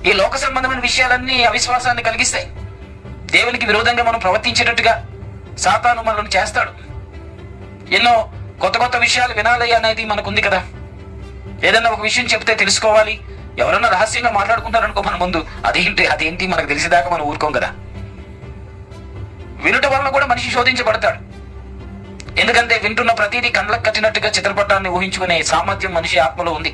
ఈ లోక సంబంధమైన విషయాలన్నీ అవిశ్వాసాన్ని కలిగిస్తాయి. దేవునికి విరోధంగా మనం ప్రవర్తించేటట్టుగా సాతాను మనల్ని చేస్తాడు. ఎన్నో కొత్త విషయాలు వినాలి అనేది మనకుంది కదా. ఏదన్నా ఒక విషయం చెప్తే తెలుసుకోవాలి, ఎవరన్నా రహస్యంగా మాట్లాడుకుంటారనుకో మన ముందు, అదేంటి మనకు తెలిసేదాకా మనం ఊరుకోం కదా. వినుట వలన కూడా మనిషి శోధించబడతాడు. ఎందుకంటే వింటున్న ప్రతిదీ కళ్ళకు కట్టినట్టుగా చిత్రపటాన్ని ఊహించుకునే సామర్థ్యం మనిషి ఆత్మలో ఉంది.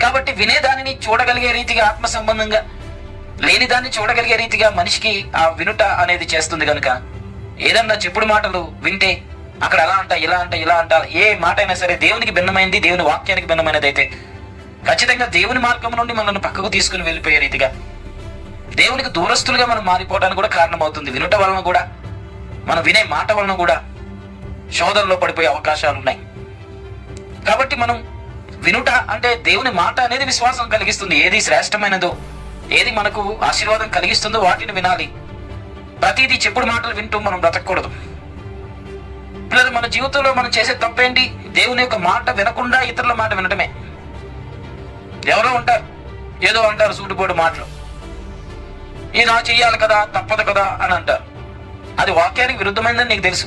కాబట్టి వినేదానిని చూడగలిగే రీతిగా ఆత్మ సంబంధంగా, లేని దాన్ని చూడగలిగే రీతిగా మనిషికి ఆ వినుట అనేది చేస్తుంది. కనుక ఏదన్నా చెప్పుడు మాటలు వింటే అక్కడ అలా అంట, ఇలా అంట, ఏ మాట అయినా సరే దేవునికి భిన్నమైనది, దేవుని వాక్యానికి భిన్నమైనది అయితే ఖచ్చితంగా దేవుని మార్గం నుండి మనల్ని పక్కకు తీసుకుని వెళ్ళిపోయే రీతిగా దేవునికి దూరస్తులుగా మనం మారిపోవడానికి కూడా కారణమవుతుంది. వినుట వలన కూడా, మనం వినే మాట వలన కూడా శోధనలో పడిపోయే అవకాశాలు ఉన్నాయి. కాబట్టి మనం వినుట అంటే దేవుని మాట అనేది విశ్వాసం కలిగిస్తుంది. ఏది శ్రేష్టమైనదో, ఏది మనకు ఆశీర్వాదం కలిగిస్తుందో వాటిని వినాలి. ప్రతిదీ చెప్పుడు మాటలు వింటూ మనం బ్రతకూడదు. పిల్లలు, మన జీవితంలో మనం చేసే తప్పేంటి? దేవుని యొక్క మాట వినకుండా ఇతరుల మాట వినటమే. ఎవరో ఉంటారు, ఏదో అంటారు సూటిపోటు మాటలు, ఇలా చెయ్యాలి కదా, తప్పదు కదా అని అంటారు. అది వాక్యానికి విరుద్ధమైందని నీకు తెలుసు.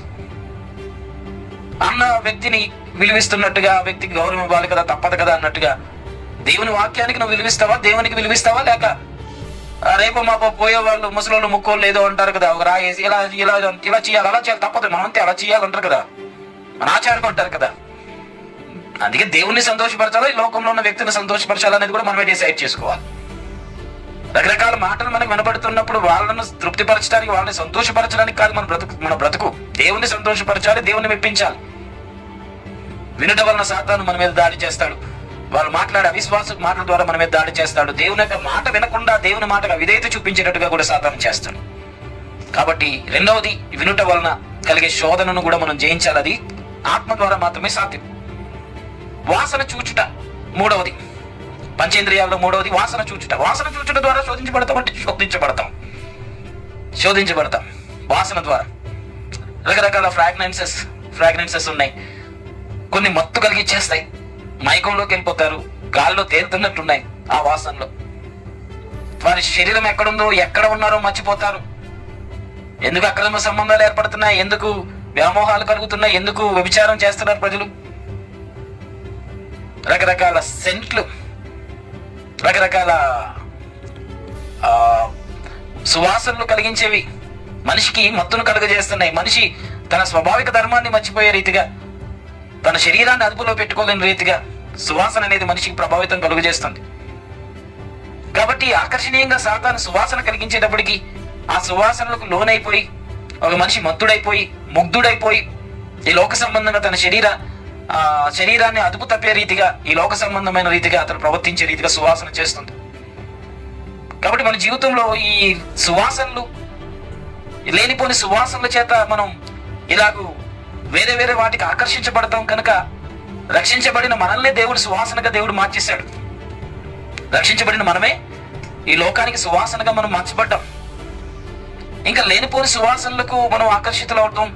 అన్న వ్యక్తిని విలువిస్తున్నట్టుగా, ఆ వ్యక్తికి గౌరవం ఇవ్వాలి కదా, తప్పదు కదా అన్నట్టుగా దేవుని వాక్యానికి నువ్వు విలువిస్తావా? దేవునికి విలువిస్తావా? లేక రేపు మాపో పోయే వాళ్ళు ముసలోళ్ళు ముక్కోళ్ళు ఏదో అంటారు కదా, ఒక రాయేసి ఇలా చేయాలి, అలా చేయాలి, తప్పదు, మనంతే అలా చేయాలంటారు కదా, మన ఆచారం అంటారు కదా. అందుకే దేవుణ్ణి సంతోషపరచాలి, ఈ లోకంలో ఉన్న వ్యక్తిని సంతోషపరచాలనేది కూడా మనమే డిసైడ్ చేసుకోవాలి. రకరకాల మాటలు మనకు వినబడుతున్నప్పుడు వాళ్ళను తృప్తిపరచడానికి, వాళ్ళని సంతోషపరచడానికి కాదు మన బ్రతుకు. దేవుణ్ణి సంతోషపరచాలి, దేవుణ్ణి మెప్పించాలి. వినటం వలన సాతాను మన మీద దాడి చేస్తాడు. వాళ్ళు మాట్లాడే అవిశ్వాస మాటల ద్వారా మన మీద దాడి చేస్తాడు. దేవుని యొక్క మాట వినకుండా దేవుని మాటగా విధేయత చూపించేటట్టుగా కూడా సాతాను చేస్తాడు. కాబట్టి రెండవది, వినుట వలన కలిగే శోధనను కూడా మనం జయించాలి. అది ఆత్మ ద్వారా మాత్రమే సాధ్యం. వాసన చూచుట మూడవది, పంచేంద్రియాల్లో మూడవది వాసన చూచుట. వాసన చూచుట ద్వారా శోధించబడతాం అంటే శోధించబడతాం వాసన ద్వారా. రకరకాల ఫ్రాగ్రెన్సెస్ ఉన్నాయి. కొన్ని మత్తు కలిగిచ్చేస్తాయి, మైకంలోకి వెళ్ళిపోతారు, గాల్లో తేలుతున్నట్టున్నాయి. ఆ వాసనలో వారి శరీరం ఎక్కడుందో, ఎక్కడ ఉన్నారో మర్చిపోతారు. ఎందుకు అక్రమ సంబంధాలు ఏర్పడుతున్నాయి, ఎందుకు వ్యామోహాలు కలుగుతున్నాయి, ఎందుకు వ్యభిచారం చేస్తున్నారు ప్రజలు. రకరకాల సెంట్లు, రకరకాల సువాసనలు కలిగించేవి మనిషికి మత్తును కలుగజేస్తున్నాయి. మనిషి తన స్వాభావిక ధర్మాన్ని మర్చిపోయే రీతిగా, తన శరీరాన్ని అదుపులో పెట్టుకోలేని రీతిగా సువాసన అనేది మనిషికి ప్రభావితం కలుగజేస్తుంది. కాబట్టి ఆకర్షణీయంగా సాతాను సువాసన కలిగించేటప్పటికి ఆ సువాసనలకు లోనైపోయి ఒక మనిషి మత్తుడైపోయి, ముగ్ధుడైపోయి ఈ లోక సంబంధంగా తన శరీరాన్ని అదుపు తప్పే రీతిగా, ఈ లోక సంబంధమైన రీతిగా అతను ప్రవర్తించే రీతిగా సువాసన చేస్తుంది. కాబట్టి మన జీవితంలో ఈ సువాసనలు, లేనిపోని సువాసనల చేత మనం ఇలాగూ వేరే వేరే వాటికి ఆకర్షించబడతాం. కనుక రక్షించబడిన మనల్నే దేవుడు సువాసనగా దేవుడు మార్చేశాడు. రక్షించబడిన మనమే ఈ లోకానికి సువాసనగా మనం మార్చబడ్డాం. ఇంకా లేనిపోని సువాసనలకు మనం ఆకర్షితులవుతాం,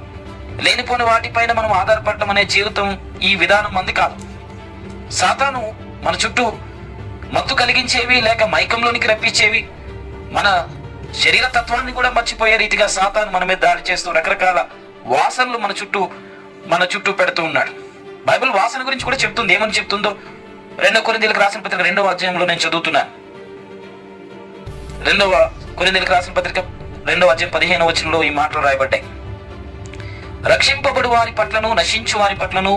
లేనిపోని వాటిపైన మనం ఆధారపడటం అనే జీవితం, ఈ విధానం మంది కాదు. సాతాను మన చుట్టూ మత్తు కలిగించేవి లేక మైకంలోనికి రప్పించేవి, మన శరీర తత్వాన్ని కూడా మర్చిపోయే రీతిగా సాతాను మన మీద దాడి చేస్తూ రకరకాల వాసనలు మన చుట్టూ పెడుతూ ఉన్నాడు. బైబిల్ వాసన గురించి కూడా చెప్తుంది. ఏమని చెప్తుందో 2 కొరింథీయులకు రాసిన పత్రిక 2వ అధ్యాయంలో నేను చదువుతున్నాను. 2వ కొరింథీయులకు రాసిన పత్రిక 2వ అధ్యాయం 15వ వచనంలో ఈ మాటలు రాయబడ్డాయి. రక్షింపబడు వారి పట్లను నశించు వారి పట్లను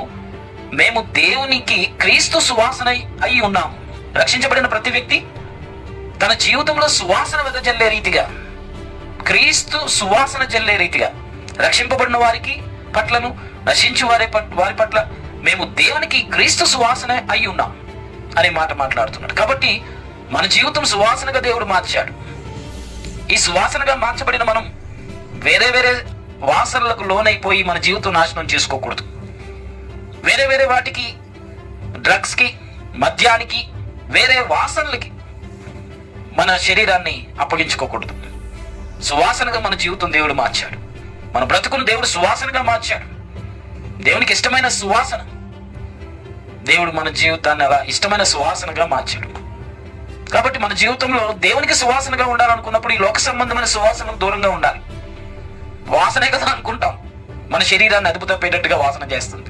మేము దేవునికి క్రీస్తు సువాసన అయి ఉన్నాము. రక్షించబడిన ప్రతి వ్యక్తి తన జీవితంలో సువాసన వెదజల్లే రీతిగా, క్రీస్తు సువాసన జల్లే రీతిగా, రక్షింపబడిన వారికి పట్లను నశించు వారి పట్ల మేము దేవునికి క్రీస్తు సువాసన అయి ఉన్నాం అనే మాట మాట్లాడుతున్నాడు. కాబట్టి మన జీవితం సువాసనగా దేవుడు మార్చాడు. ఈ సువాసనగా మార్చబడిన మనం వేరే వేరే వాసనలకు లోనైపోయి మన జీవితం నాశనం చేసుకోకూడదు. వేరే వేరే వాటికి, డ్రగ్స్కి, మద్యానికి, వేరే వాసనలకి మన శరీరాన్ని అప్పగించుకోకూడదు. సువాసనగా మన జీవితం దేవుడు మార్చాడు. మన బ్రతుకును దేవుడు సువాసనగా మార్చాడు. దేవునికి ఇష్టమైన సువాసన, దేవుడు మన జీవితాన్ని అలా ఇష్టమైన సువాసనగా మార్చాడు. కాబట్టి మన జీవితంలో దేవునికి సువాసనగా ఉండాలనుకున్నప్పుడు ఈ లోక సంబంధమైన సువాసనకు దూరంగా ఉండాలి. వాసనే కదా అనుకుంటాం, మన శరీరాన్ని అదుపు తప్పేటట్టుగా వాసన చేస్తుంది.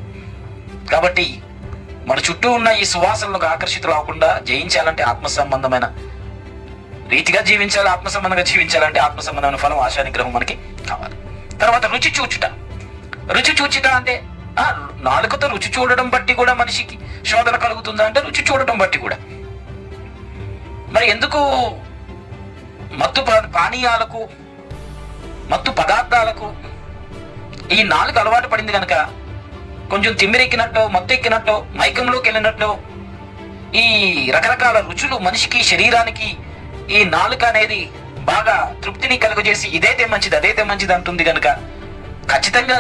కాబట్టి మన చుట్టూ ఉన్న ఈ సువాసనలకు ఆకర్షితులు అవ్వకుండా జయించాలంటే ఆత్మ సంబంధమైన రీతిగా జీవించాలి. ఆత్మ సంబంధంగా జీవించాలంటే ఆత్మ సంబంధమైన ఫలం, ఆశా నిగ్రహం మనకి కావాలి. తర్వాత రుచి చూచుట అంటే నాలుకతో రుచి చూడడం బట్టి కూడా మనిషికి శోధన కలుగుతుందా అంటే రుచి చూడటం బట్టి కూడా. మరి ఎందుకు మత్తు పానీయాలకు, మత్తు పదార్థాలకు ఈ నాలుక అలవాటు పడింది కనుక కొంచెం తిమ్మిరెక్కినట్టు, మత్తు ఎక్కినట్టు, మైకంలోకి వెళ్ళినట్టు ఈ రకరకాల రుచులు మనిషికి, శరీరానికి ఈ నాలుక అనేది బాగా తృప్తిని కలుగజేసి ఇదైతే మంచిది అదైతే మంచిది అంటుంది కనుక ఖచ్చితంగా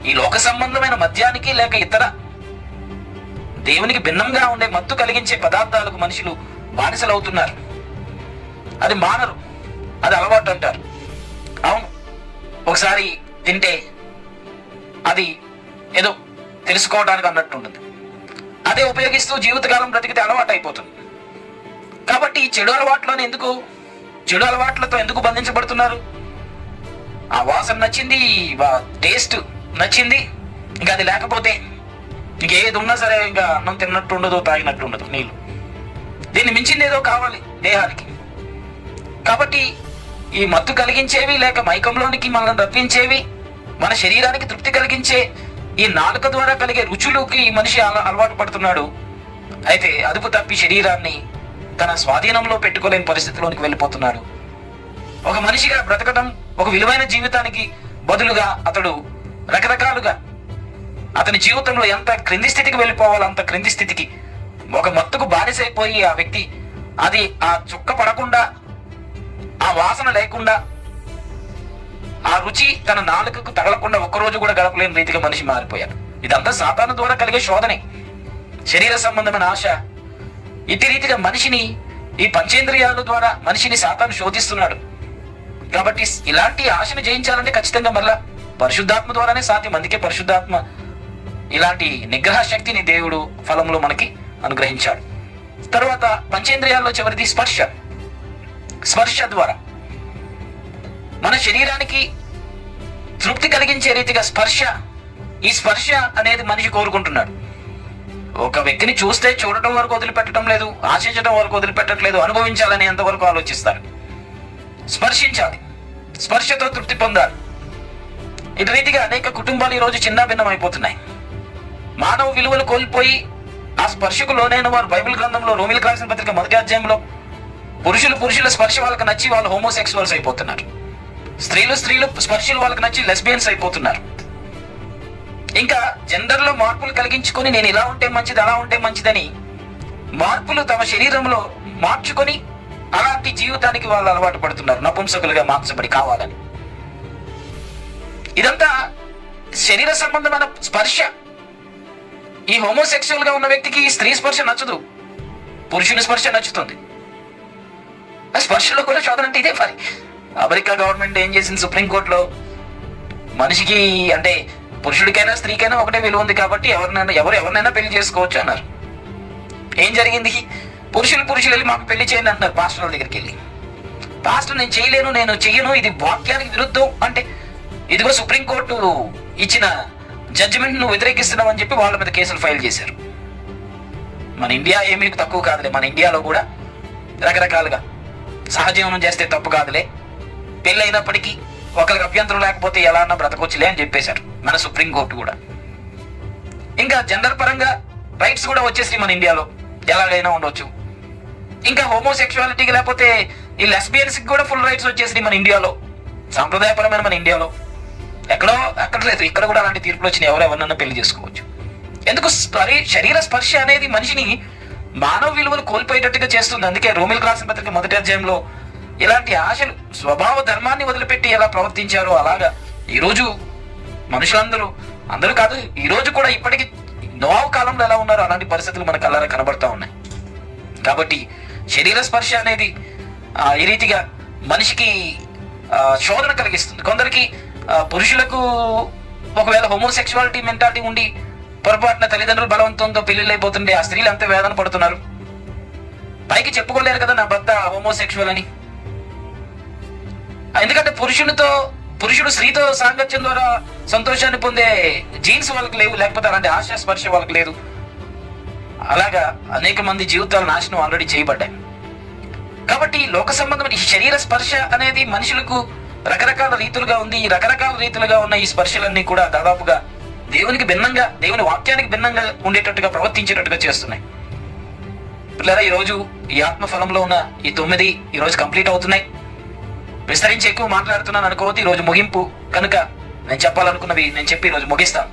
ఈ లోక సంబంధమైన మద్యానికి లేక ఇతర దేవునికి భిన్నంగా ఉండే మత్తు కలిగించే పదార్థాలకు మనుషులు బానిసలు అవుతున్నారు. అది మానరు, అది అలవాటు అంటారు. అవును, ఒకసారి తింటే అది ఏదో తెలుసుకోవడానికి అన్నట్టు ఉంటుంది. అదే ఉపయోగిస్తూ జీవితకాలం బ్రతికితే అలవాటు అయిపోతుంది. కాబట్టి చెడు అలవాట్లతో ఎందుకు బంధించబడుతున్నారు? ఆ వాసన నచ్చింది, టేస్ట్ నచ్చింది, ఇంకా అది లేకపోతే ఇంకేది ఉన్నా సరే ఇంకా అన్నం తిన్నట్టు ఉండదు, తాగినట్టు ఉండదు, నీళ్ళు. దీన్ని మించింది ఏదో కావాలి దేహానికి. కాబట్టి ఈ మత్తు కలిగించేవి లేక మైకంలోనికి మనల్ని రప్పించేవి, మన శరీరానికి తృప్తి కలిగించే ఈ నాలుక ద్వారా కలిగే రుచులకి మనిషి అలవాటు పడుతున్నాడు. అయితే అదుపు తప్పి శరీరాన్ని తన స్వాధీనంలో పెట్టుకోలేని పరిస్థితిలోనికి వెళ్ళిపోతున్నాడు. ఒక మనిషిగా బ్రతకడం, ఒక విలువైన జీవితానికి బదులుగా అతడు రకరకాలుగా అతని జీవితంలో ఎంత క్రింది స్థితికి వెళ్ళిపోవాలో అంత క్రింది స్థితికి ఒక మత్తుకు బానిసైపోయి ఆ వ్యక్తి అది ఆ చుక్క పడకుండా, ఆ వాసన లేకుండా, ఆ రుచి తన నాలుకకు తగలకుండా ఒక్కరోజు కూడా గడపలేని రీతిగా మనిషి మారిపోయాడు. ఇదంతా సాతాను ద్వారా కలిగే శోధనే, శరీర సంబంధమైన ఆశ. ఇట్టి రీతిగా మనిషిని ఈ పంచేంద్రియాల ద్వారా మనిషిని సాతాను శోధిస్తున్నాడు. కాబట్టి ఇలాంటి ఆశను జయించాలంటే ఖచ్చితంగా మళ్ళా పరిశుద్ధాత్మ ద్వారానే సాధ్యం. అందుకే పరిశుద్ధాత్మ ఇలాంటి నిగ్రహ శక్తిని దేవుడు ఫలంలో మనకి అనుగ్రహించాడు. తర్వాత పంచేంద్రియాల్లో చివరిది స్పర్శ. స్పర్శ ద్వారా మన శరీరానికి తృప్తి కలిగించే రీతిగా స్పర్శ, ఈ స్పర్శ అనేది మనిషి కోరుకుంటున్నాడు. ఒక వ్యక్తిని చూస్తే చూడటం వరకు వదిలిపెట్టడం లేదు, ఆశించడం వరకు వదిలిపెట్టట్లేదు, అనుభవించాలని ఎంతవరకు ఆలోచిస్తారు. స్పర్శించాలి, స్పర్శతో తృప్తి పొందాలి. ఇటు రీతిగా అనేక కుటుంబాలు ఈరోజు చిన్న భిన్నం అయిపోతున్నాయి. మానవ విలువలు కోల్పోయి ఆ స్పర్శకు లోనైన వారు బైబిల్ గ్రంథంలో రోమిలకు రాసిన పత్రిక 1వ అధ్యాయంలో పురుషుల స్పర్శ వాళ్ళకి నచ్చి వాళ్ళు హోమోసెక్సువల్స్ అయిపోతున్నారు. స్త్రీలు స్పర్శలు వాళ్ళకి నచ్చి లెస్బియన్స్ అయిపోతున్నారు. ఇంకా జెండర్ లో మార్పులు కలిగించుకొని నేను ఇలా ఉంటే మంచిది, అలా ఉంటే మంచిదని మార్పులు తమ శరీరంలో మార్చుకొని అలాంటి జీవితానికి వాళ్ళు అలవాటు పడుతున్నారు, నపుంసకులుగా మార్చబడి కావాలని. ఇదంతా శరీర సంబంధమైన స్పర్శ. ఈ హోమోసెక్సువల్ గా ఉన్న వ్యక్తికి స్త్రీ స్పర్శ నచ్చదు, పురుషుని స్పర్శ నచ్చుతుంది. ఆ స్పర్శలో కూడా శోధన అంటే ఇదే మరి. అమెరికా గవర్నమెంట్ ఏం చేసింది, సుప్రీంకోర్టులో మనిషికి అంటే పురుషుడికైనా స్త్రీకైనా ఒకటే విలువ ఉంది కాబట్టి ఎవరినైనా పెళ్లి చేసుకోవచ్చు అన్నారు. ఏం జరిగింది, పురుషులు వెళ్ళి మాకు పెళ్లి చేయండి అంటున్నారు పాస్టర్ల దగ్గరికి వెళ్ళి. పాస్టర్ నేను చేయలేను, నేను చెయ్యను, ఇది వాక్యానికి విరుద్ధం అంటే ఇదిగో సుప్రీంకోర్టు ఇచ్చిన జడ్జిమెంట్ నువ్వు వ్యతిరేకిస్తున్నావు అని చెప్పి వాళ్ళ మీద కేసులు ఫైల్ చేశారు. మన ఇండియా ఏమీ తక్కువ కాదులే, మన ఇండియాలో కూడా రకరకాలుగా సహజీవనం చేస్తే తప్పు కాదులే, పెళ్ళి అయినప్పటికీ ఒకరికి అభ్యంతరం లేకపోతే ఎలా అన్నా బ్రతకొచ్చులే అని చెప్పేశారు మన సుప్రీంకోర్టు కూడా. ఇంకా జెండర్ పరంగా రైట్స్ కూడా వచ్చేసి మన ఇండియాలో ఎలాగైనా ఉండొచ్చు. ఇంకా హోమోసెక్షువాలిటీకి లేకపోతే ఈ లెస్బియన్స్ కూడా ఫుల్ రైట్స్ వచ్చేసి మన ఇండియాలో, సాంప్రదాయపరమైన మన ఇండియాలో. ఎక్కడో అక్కర్లేదు, ఇక్కడ కూడా అలాంటి తీర్పులు వచ్చినాయి, ఎవరెవరినన్నా పెళ్లి చేసుకోవచ్చు. ఎందుకు శరీర స్పర్శ అనేది మనిషిని మానవ విలువలు కోల్పోయేటట్టుగా చేస్తుంది. అందుకే రోమిలకు రాసిన పత్రిక 1వ అధ్యాయంలో ఇలాంటి ఆశలు స్వభావ ధర్మాన్ని వదిలిపెట్టి ఎలా ప్రవర్తించారో అలాగా ఈరోజు అందరూ కాదు, ఈరోజు కూడా ఇప్పటికీ నోవాహు కాలంలో ఎలా ఉన్నారో అలాంటి పరిస్థితులు మనకు అలా కనబడతా ఉన్నాయి. కాబట్టి శరీర స్పర్శ అనేది ఈ రీతిగా మనిషికి శోధన కలిగిస్తుంది. కొందరికి పురుషులకు ఒకవేళ హోమోసెక్షువాలిటీ మెంటాలిటీ ఉండి పొరపాటున తల్లిదండ్రులు బలవంతంతో పెళ్లిళ్ళు అయిపోతుండే ఆ స్త్రీలు అంతా వేదన పడుతున్నారు. పైకి చెప్పుకోలేరు కదా నా భర్త హోమోసెక్షువల్ అని. ఎందుకంటే పురుషుడు స్త్రీతో సాంగత్యం ద్వారా సంతోషాన్ని పొందే జీన్స్ వాళ్ళకి లేవు, లేకపోతే అలాంటి ఆశా స్పర్శ వాళ్ళకి లేదు. అలాగా అనేక మంది జీవితాలు నాశనం ఆల్రెడీ చేయబడ్డాయి. కాబట్టి లోక సంబంధమైన ఈ శరీర స్పర్శ అనేది మనుషులకు రకరకాల రీతులుగా ఉంది. ఈ రకరకాల రీతులుగా ఉన్న ఈ స్పర్శలన్నీ కూడా దాదాపుగా దేవునికి భిన్నంగా, దేవుని వాక్యానికి భిన్నంగా ఉండేటట్టుగా ప్రవర్తించేటట్టుగా చేస్తున్నాయి. పిల్లరా, ఈరోజు ఈ ఆత్మఫలంలో ఉన్న ఈ 9 ఈరోజు కంప్లీట్ అవుతున్నాయి. విస్తరించి ఎక్కువ మాట్లాడుతున్నాను అనుకోవద్దు, ఈరోజు ముగింపు కనుక నేను చెప్పాలనుకున్నవి నేను చెప్పి ఈరోజు ముగిస్తాను.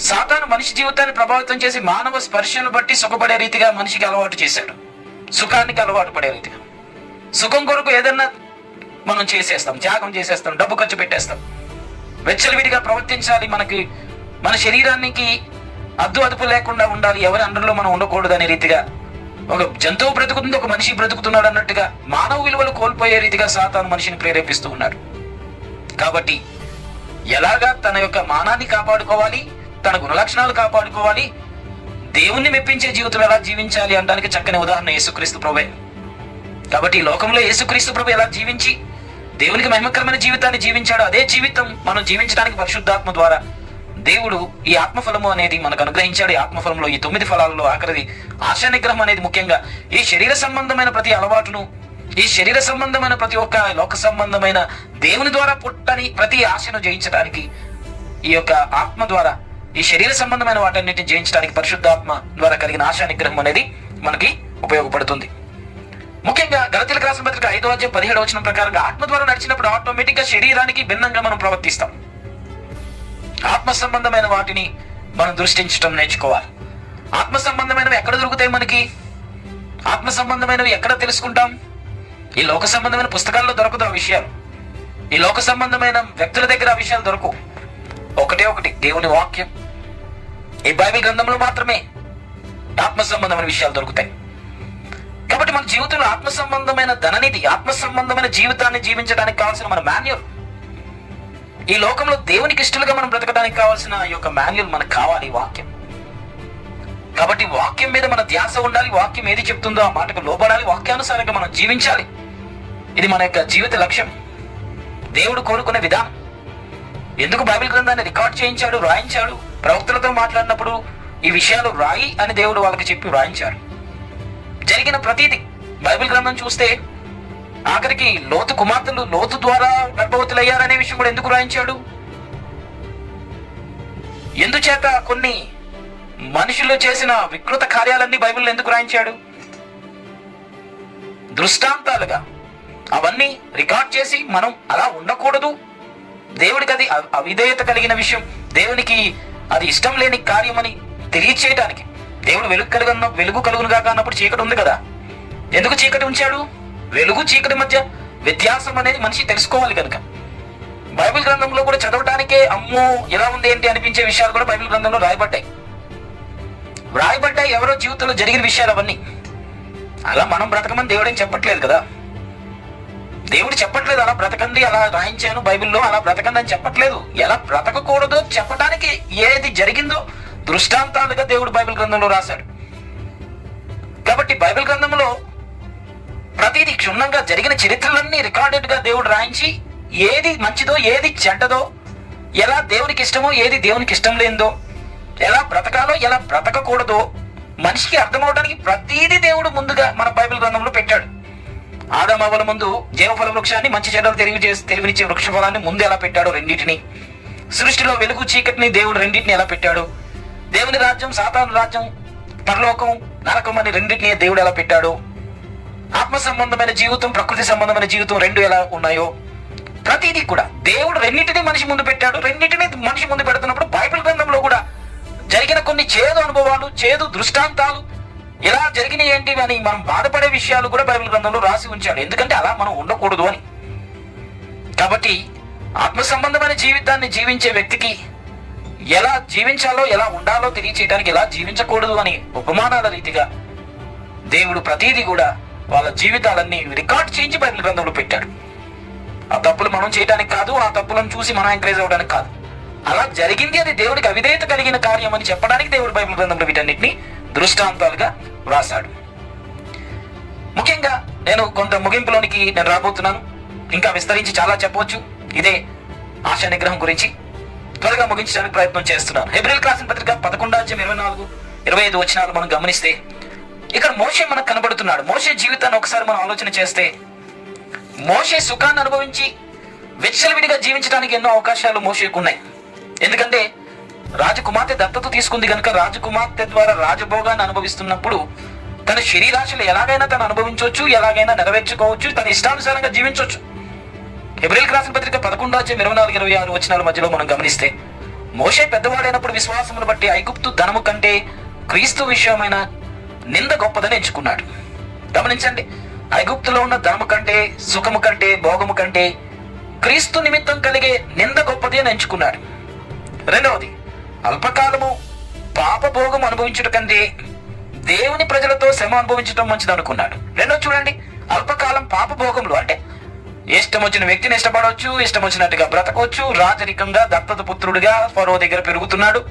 సాతాను మనిషి జీవితాన్ని ప్రభావితం చేసి మానవ స్పర్శను బట్టి సుఖపడే రీతిగా మనిషికి అలవాటు చేశాడు. సుఖానికి అలవాటు పడే రీతిగా సుఖం కొరకు ఏదన్నా మనం చేసేస్తాం, త్యాగం చేసేస్తాం, డబ్బు ఖర్చు పెట్టేస్తాం, వెచ్చలవిడిగా ప్రవర్తించాలి, మన శరీరానికి అదుపు లేకుండా ఉండాలి, ఎవరి అండర్లో మనం ఉండకూడదు అనే రీతిగా ఒక జంతువు బ్రతుకుతుంది, ఒక మనిషి బ్రతుకుతున్నాడు అన్నట్టుగా మానవ విలువలు కోల్పోయే రీతిగా సాతాను మనిషిని ప్రేరేపిస్తూ ఉన్నాడు. కాబట్టి ఎలాగా తన యొక్క మానాన్ని కాపాడుకోవాలి, తన గుణలక్షణాలు కాపాడుకోవాలి, దేవుణ్ణి మెప్పించే జీవితం ఎలా జీవించాలి అనడానికి చక్కని ఉదాహరణ యేసుక్రీస్తు ప్రభువే. కాబట్టి ఈ లోకంలో యేసుక్రీస్తు ప్రభు ఎలా జీవించి దేవునికి మహిమకరమైన జీవితాన్ని జీవించాడు, అదే జీవితం మనం జీవించడానికి పరిశుద్ధాత్మ ద్వారా దేవుడు ఈ ఆత్మఫలము అనేది మనకు అనుగ్రహించాడు. ఈ ఆత్మఫలంలో ఈ 9 ఫలాలలో ఆఖరిది ఆశా నిగ్రహం అనేది ముఖ్యంగా ఈ శరీర సంబంధమైన ప్రతి అలవాటును, ఈ శరీర సంబంధమైన ప్రతి ఒక్క లోక సంబంధమైన దేవుని ద్వారా పుట్టని ప్రతి ఆశను జయించడానికి ఈ యొక్క ఆత్మ ద్వారా ఈ శరీర సంబంధమైన వాటన్నిటిని జయించడానికి పరిశుద్ధాత్మ ద్వారా కలిగిన ఆశా నిగ్రహం అనేది మనకి ఉపయోగపడుతుంది. ముఖ్యంగా గలతీయులకు రాసిన పత్రిక 5వ అధ్యాయం 17వ వచనం ప్రకారంగా ఆత్మ ద్వారా నడిచినప్పుడు ఆటోమేటిక్ గా శరీరానికి భిన్నంగా మనం ప్రవర్తిస్తాం. ఆత్మ సంబంధమైన వాటిని మనం దృష్టించడం నేర్చుకోవాలి. ఆత్మ సంబంధమైనవి ఎక్కడ దొరుకుతాయి మనకి? ఆత్మ సంబంధమైనవి ఎక్కడ తెలుసుకుంటాం? ఈ లోక సంబంధమైన పుస్తకాల్లో దొరకదు ఆ విషయాలు. ఈ లోక సంబంధమైన వ్యక్తుల దగ్గర ఆ విషయాలు దొరకవు. ఒకటి దేవుని వాక్యం, ఈ బైబిల్ గ్రంథంలో మాత్రమే ఆత్మ సంబంధమైన విషయాలు దొరుకుతాయి. కాబట్టి మన జీవితంలో ఆత్మ సంబంధమైన ధననిధి, ఆత్మ సంబంధమైన జీవితాన్ని జీవించడానికి కావాల్సిన మన మాన్యువల్, ఈ లోకంలో దేవునికి ఇష్టలుగా మనం బ్రతకడానికి కావాల్సిన ఈ యొక్క మాన్యువల్ మనకు కావాలి, వాక్యం. కాబట్టి వాక్యం మీద మన ధ్యాస ఉండాలి. వాక్యం ఏది చెప్తుందో ఆ మాటకు లోబడాలి. వాక్యానుసారంగా మనం జీవించాలి. ఇది మన యొక్క జీవిత లక్ష్యం, దేవుడు కోరుకునే విధానం. ఎందుకు బైబిల్ గ్రంథాన్ని రికార్డ్ చేయించాడు, రాయించాడు? ప్రవక్తలతో మాట్లాడినప్పుడు ఈ విషయాలు రాయి అని దేవుడు వాళ్ళకి చెప్పి రాయించాడు. జరిగిన ప్రతిదీ బైబిల్ గ్రంథం చూస్తే ఆఖరికి లోతు కుమార్తెలు లోతు ద్వారా గర్భవతులయ్యారనే విషయం కూడా ఎందుకు రాయించాడు? ఎందుచేత కొన్ని మనుషులు చేసిన వికృత కార్యాలన్నీ బైబిల్లో ఎందుకు రాయించాడు? దృష్టాంతాలుగా అవన్నీ రికార్డ్ చేసి మనం అలా ఉండకూడదు, దేవుడికి అది అవిధేయత కలిగిన విషయం, దేవునికి అది ఇష్టం లేని కార్యం అని తెలియచేయడానికి. దేవుడు వెలుగు కలుగును గాక అన్నప్పుడు చీకటి ఉంది కదా. ఎందుకు చీకటి ఉంచాడు? వెలుగు చీకటి మధ్య వ్యత్యాసం అనేది మనిషి తెలుసుకోవాలి కనుక. బైబిల్ గ్రంథంలో కూడా చదవటానికే అమ్మో ఎలా ఉంది ఏంటి అనిపించే విషయాలు కూడా బైబిల్ గ్రంథంలో రాయబడ్డాయి. ఎవరో జీవితంలో జరిగిన విషయాలు అవన్నీ. అలా మనం బ్రతకమని దేవుడు ఏం చెప్పట్లేదు కదా. దేవుడు చెప్పట్లేదు అలా బ్రతకండి, అలా రాయించాను బైబిల్లో అలా బ్రతకండి అని చెప్పట్లేదు. ఎలా బ్రతకకూడదో చెప్పడానికి ఏది జరిగిందో దృష్టాంతాలుగా దేవుడు బైబిల్ గ్రంథంలో రాశాడు. కాబట్టి బైబిల్ గ్రంథంలో ప్రతిదీ క్షుణ్ణంగా జరిగిన చరిత్రలన్నీ రికార్డెడ్ గా దేవుడు రాయించి ఏది మంచిదో ఏది చెడ్డదో, ఎలా దేవునికి ఇష్టమో ఏది దేవునికి ఇష్టం లేదో, ఎలా బ్రతకాలో ఎలా బ్రతకకూడదో మనిషికి అర్థమవడానికి ప్రతిదీ దేవుడు ముందుగా మన బైబిల్ గ్రంథంలో పెట్టాడు. ఆదామవ్వల ముందు జీవఫల వృక్షాన్ని, మంచి చెడ్డలు తెలివినిచ్చే వృక్ష ఫలాన్ని ముందు ఎలా పెట్టాడో రెండింటిని, సృష్టిలో వెలుగు చీకటిని దేవుడు రెండింటిని ఎలా పెట్టాడు, దేవుని రాజ్యం సాతాను రాజ్యం, పరలోకం నరకం అని రెండింటిని దేవుడు ఎలా పెట్టాడు, ఆత్మ సంబంధమైన జీవితం ప్రకృతి సంబంధమైన జీవితం రెండు ఎలా ఉన్నాయో ప్రతిదీ కూడా దేవుడు రెండింటినీ మనిషి ముందు పెట్టాడు. రెండింటినీ మనిషి ముందు పెడుతున్నప్పుడు బైబిల్ గ్రంథంలో కూడా జరిగిన కొన్ని చేదు అనుభవాలు, చేదు దృష్టాంతాలు, ఎలా జరిగినాయి ఏంటి అని మనం బాధపడే విషయాలు కూడా బైబిల్ గ్రంథంలో రాసి ఉంచాడు. ఎందుకంటే అలా మనం ఉండకూడదు అని. కాబట్టి ఆత్మ సంబంధమైన జీవితాన్ని జీవించే వ్యక్తికి ఎలా జీవించాలో ఎలా ఉండాలో తెలియచేయడానికి, ఎలా జీవించకూడదు అని ఉపమానాల రీతిగా దేవుడు ప్రతిదీ కూడా వాళ్ళ జీవితాలన్నీ రికార్డ్ చేయించి బైబిల్ గ్రంథంలో పెట్టాడు. ఆ తప్పులు మనం చేయడానికి కాదు, ఆ తప్పులను చూసి మనం ఎంకరేజ్ అవ్వడానికి కాదు. అలా జరిగింది, అది దేవుడికి అవిధేయత కలిగిన కార్యం అని చెప్పడానికి దేవుడు బైబిల్ గ్రంథంలో వీటన్నిటిని దృష్టాంతాలుగా రాశాడు. ముఖ్యంగా నేను కొంత ముగింపులోనికి రాబోతున్నాను. ఇంకా విస్తరించి చాలా చెప్పవచ్చు ఇదే ఆశా నిగ్రహం గురించి. త్వరగా ముగించడానికి ప్రయత్నం చేస్తున్నాను. హెబ్రీయులకు రాసిన పత్రిక 11:24-25 వచనాలు మనం గమనిస్తే ఇక్కడ మోషే మనకు కనబడుతున్నాడు. మోషే జీవితాన్ని ఒకసారి మనం ఆలోచన చేస్తే మోషే సుఖాన్ని అనుభవించి విచ్చలవిడిగా జీవించడానికి ఎన్నో అవకాశాలు మోషేకు ఉన్నాయి. ఎందుకంటే రాజకుమార్తె దత్తత తీసుకుంది కనుక రాజకుమార్తె ద్వారా రాజభోగాన్ని అనుభవిస్తున్నప్పుడు తన శరీరాశలు ఎలాగైనా తను అనుభవించవచ్చు, ఎలాగైనా నెరవేర్చుకోవచ్చు, తన ఇష్టానుసారంగా జీవించవచ్చు. హెబ్రీయులకు రాసిన పత్రిక 11:24-26 వచనాల మధ్యలో మనం గమనిస్తే మోషే పెద్దవాడైనప్పుడు విశ్వాసమును బట్టి ఐగుప్తు ధనము కంటే క్రీస్తు విషయమైన నింద గొప్పదని ఎంచుకున్నాడు. గమనించండి, ఐగుప్తులో ఉన్న ధనము కంటే, సుఖము కంటే, భోగము కంటే క్రీస్తు నిమిత్తం కలిగే నింద గొప్పది అని ఎంచుకున్నాడు. రెండవది, అల్పకాలము పాప భోగం అనుభవించడం కంటే దేవుని ప్రజలతో శ్రమ అనుభవించడం మంచిది అనుకున్నాడు. రెండో చూడండి, అల్పకాలం పాప భోగములు అంటే ఇష్టం వచ్చిన వ్యక్తిని ఇష్టపడవచ్చు, ఇష్టం వచ్చినట్టుగా బ్రతకవచ్చు, రాజరికంగా దత్తత పుత్రుడిగా ఫరో దగ్గర పెరుగుతున్నాడు,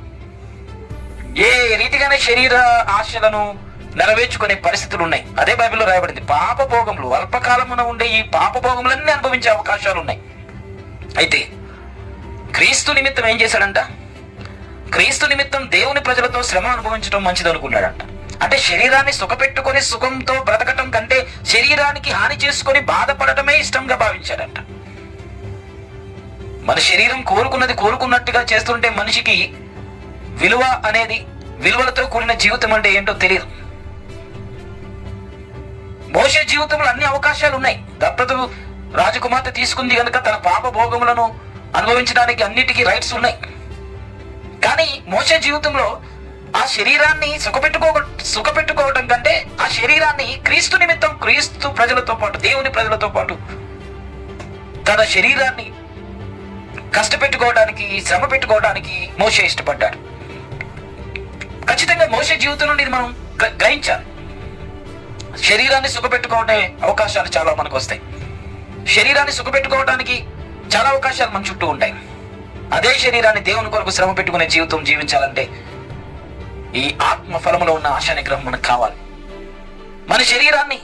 ఏ రీతిగానే శరీర ఆశలను నెరవేర్చుకునే పరిస్థితులు ఉన్నాయి. అదే బైబిల్లో రాయబడింది. పాప భోగములు, అల్పకాలమున ఉండే ఈ పాప భోగములన్నీ అనుభవించే అవకాశాలు ఉన్నాయి. అయితే క్రీస్తు నిమిత్తం ఏం చేశాడంట? క్రీస్తు నిమిత్తం దేవుని ప్రజలతో శ్రమ అనుభవించడం మంచిది అనుకున్నాడంట. అంటే శరీరాన్ని సుఖపెట్టుకొని సుఖంతో బ్రతకటం కంటే శరీరానికి హాని చేసుకొని బాధపడటమే ఇష్టంగా భావించాడంట. మన శరీరం కోరుకున్నది కోరుకున్నట్టుగా చేస్తుంటే మనిషికి విలువ అనేది, విలువలతో కూడిన జీవితం అంటే ఏంటో తెలియదు. మోషే జీవితంలో అన్ని అవకాశాలు ఉన్నాయి. దత్తత రాజకుమార్తె తీసుకుంది కనుక తన పాప భోగములను అనుభవించడానికి అన్నిటికీ రైట్స్ ఉన్నాయి. కానీ మోషే జీవితంలో ఆ శరీరాన్ని సుఖపెట్టుకోవడం కంటే ఆ శరీరాన్ని క్రీస్తు నిమిత్తం, క్రీస్తు ప్రజలతో పాటు, దేవుని ప్రజలతో పాటు తన శరీరాన్ని కష్టపెట్టుకోవడానికి, శ్రమ పెట్టుకోవడానికి మోషే ఇష్టపడ్డాడు. ఖచ్చితంగా మోషే జీవితం నుండి ఇది మనం గ్రహించాలి. శరీరాన్ని సుఖపెట్టుకోవడే అవకాశాలు చాలా మనకు వస్తాయి. శరీరాన్ని సుఖపెట్టుకోవడానికి చాలా అవకాశాలు మన చుట్టూ ఉంటాయి. అదే శరీరాన్ని దేవుని కొరకు శ్రమ పెట్టుకునే జీవితం జీవించాలంటే ఈ ఆత్మ ఫలములో ఉన్న ఆశా నిగ్రహం మనకు కావాలి. మన శరీరాన్ని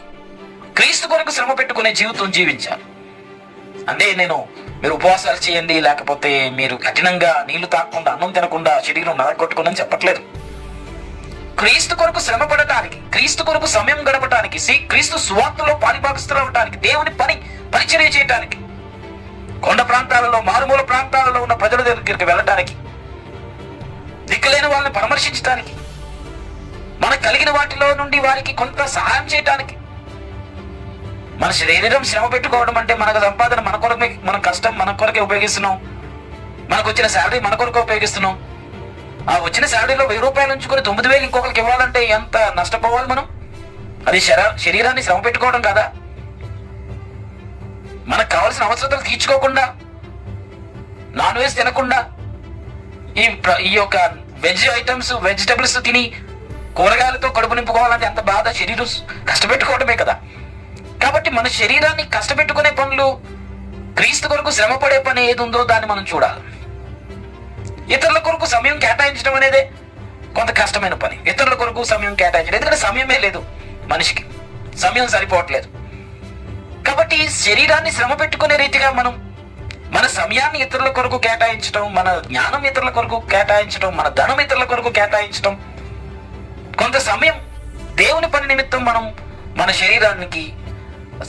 క్రీస్తు కొరకు శ్రమ పెట్టుకునే జీవితం జీవించాలి. అంటే మీరు ఉపవాసాలు చేయండి, లేకపోతే మీరు కఠినంగా నీళ్లు తాగకుండా, అన్నం తినకుండా శరీరం నరగొట్టుకోండి అని చెప్పట్లేదు. క్రీస్తు కొరకు శ్రమ పడటానికి, క్రీస్తు కొరకు సమయం గడపటానికి, క్రీస్తు సువార్తలో పాలిభాగస్తులవటానికి, దేవుని పరిచర్య చేయటానికి, కొండ ప్రాంతాలలో, మారుమూల ప్రాంతాలలో ఉన్న ప్రజల దగ్గరికి వెళ్ళటానికి, దిక్కులేని వాళ్ళని పరామర్శించడానికి, మనకు కలిగిన వాటిలో నుండి వారికి కొంత సహాయం చేయటానికి. మన శరీరం శ్రమ పెట్టుకోవడం అంటే మనకు సంపాదన మన కొరకే, మన కష్టం మన కొరకే ఉపయోగిస్తున్నాం, మనకు వచ్చిన శాలరీ మన కొరకు ఉపయోగిస్తున్నాం. ఆ వచ్చిన శాలరీలో 1000 రూపాయలు ఉంచుకొని 9000 ఇంకొకరికి ఇవ్వాలంటే ఎంత నష్టపోవాలి మనం? అది శరీరాన్ని శ్రమ పెట్టుకోవడం కదా. మనకు కావాల్సిన అవసరతలు తీర్చుకోకుండా, నాన్ వెజ్ తినకుండా, ఈ యొక్క వెజ్ ఐటమ్స్, వెజిటబుల్స్ తిని కూరగాయలతో కడుపు నింపుకోవాలంటే ఎంత బాధ. శరీరం కష్టపెట్టుకోవడమే కదా. కాబట్టి మన శరీరాన్ని కష్టపెట్టుకునే పనులు, క్రీస్తు కొరకు శ్రమ పడే పని ఏది ఉందో దాన్ని మనం చూడాలి. ఇతరుల కొరకు సమయం కేటాయించడం అనేది కొంత కష్టమైన పని. ఇతరుల కొరకు సమయం కేటాయించడం, ఎందుకంటే సమయమే లేదు మనిషికి, సమయం సరిపోవట్లేదు. కాబట్టి శరీరాన్ని శ్రమ పెట్టుకునే రీతిగా మనం మన సమయాన్ని ఇతరుల కొరకు కేటాయించడం, మన జ్ఞానం ఇతరుల కొరకు కేటాయించడం, మన ధనం ఇతరుల కొరకు కేటాయించడం, కొంత సమయం దేవుని పని నిమిత్తం మనం మన శరీరానికి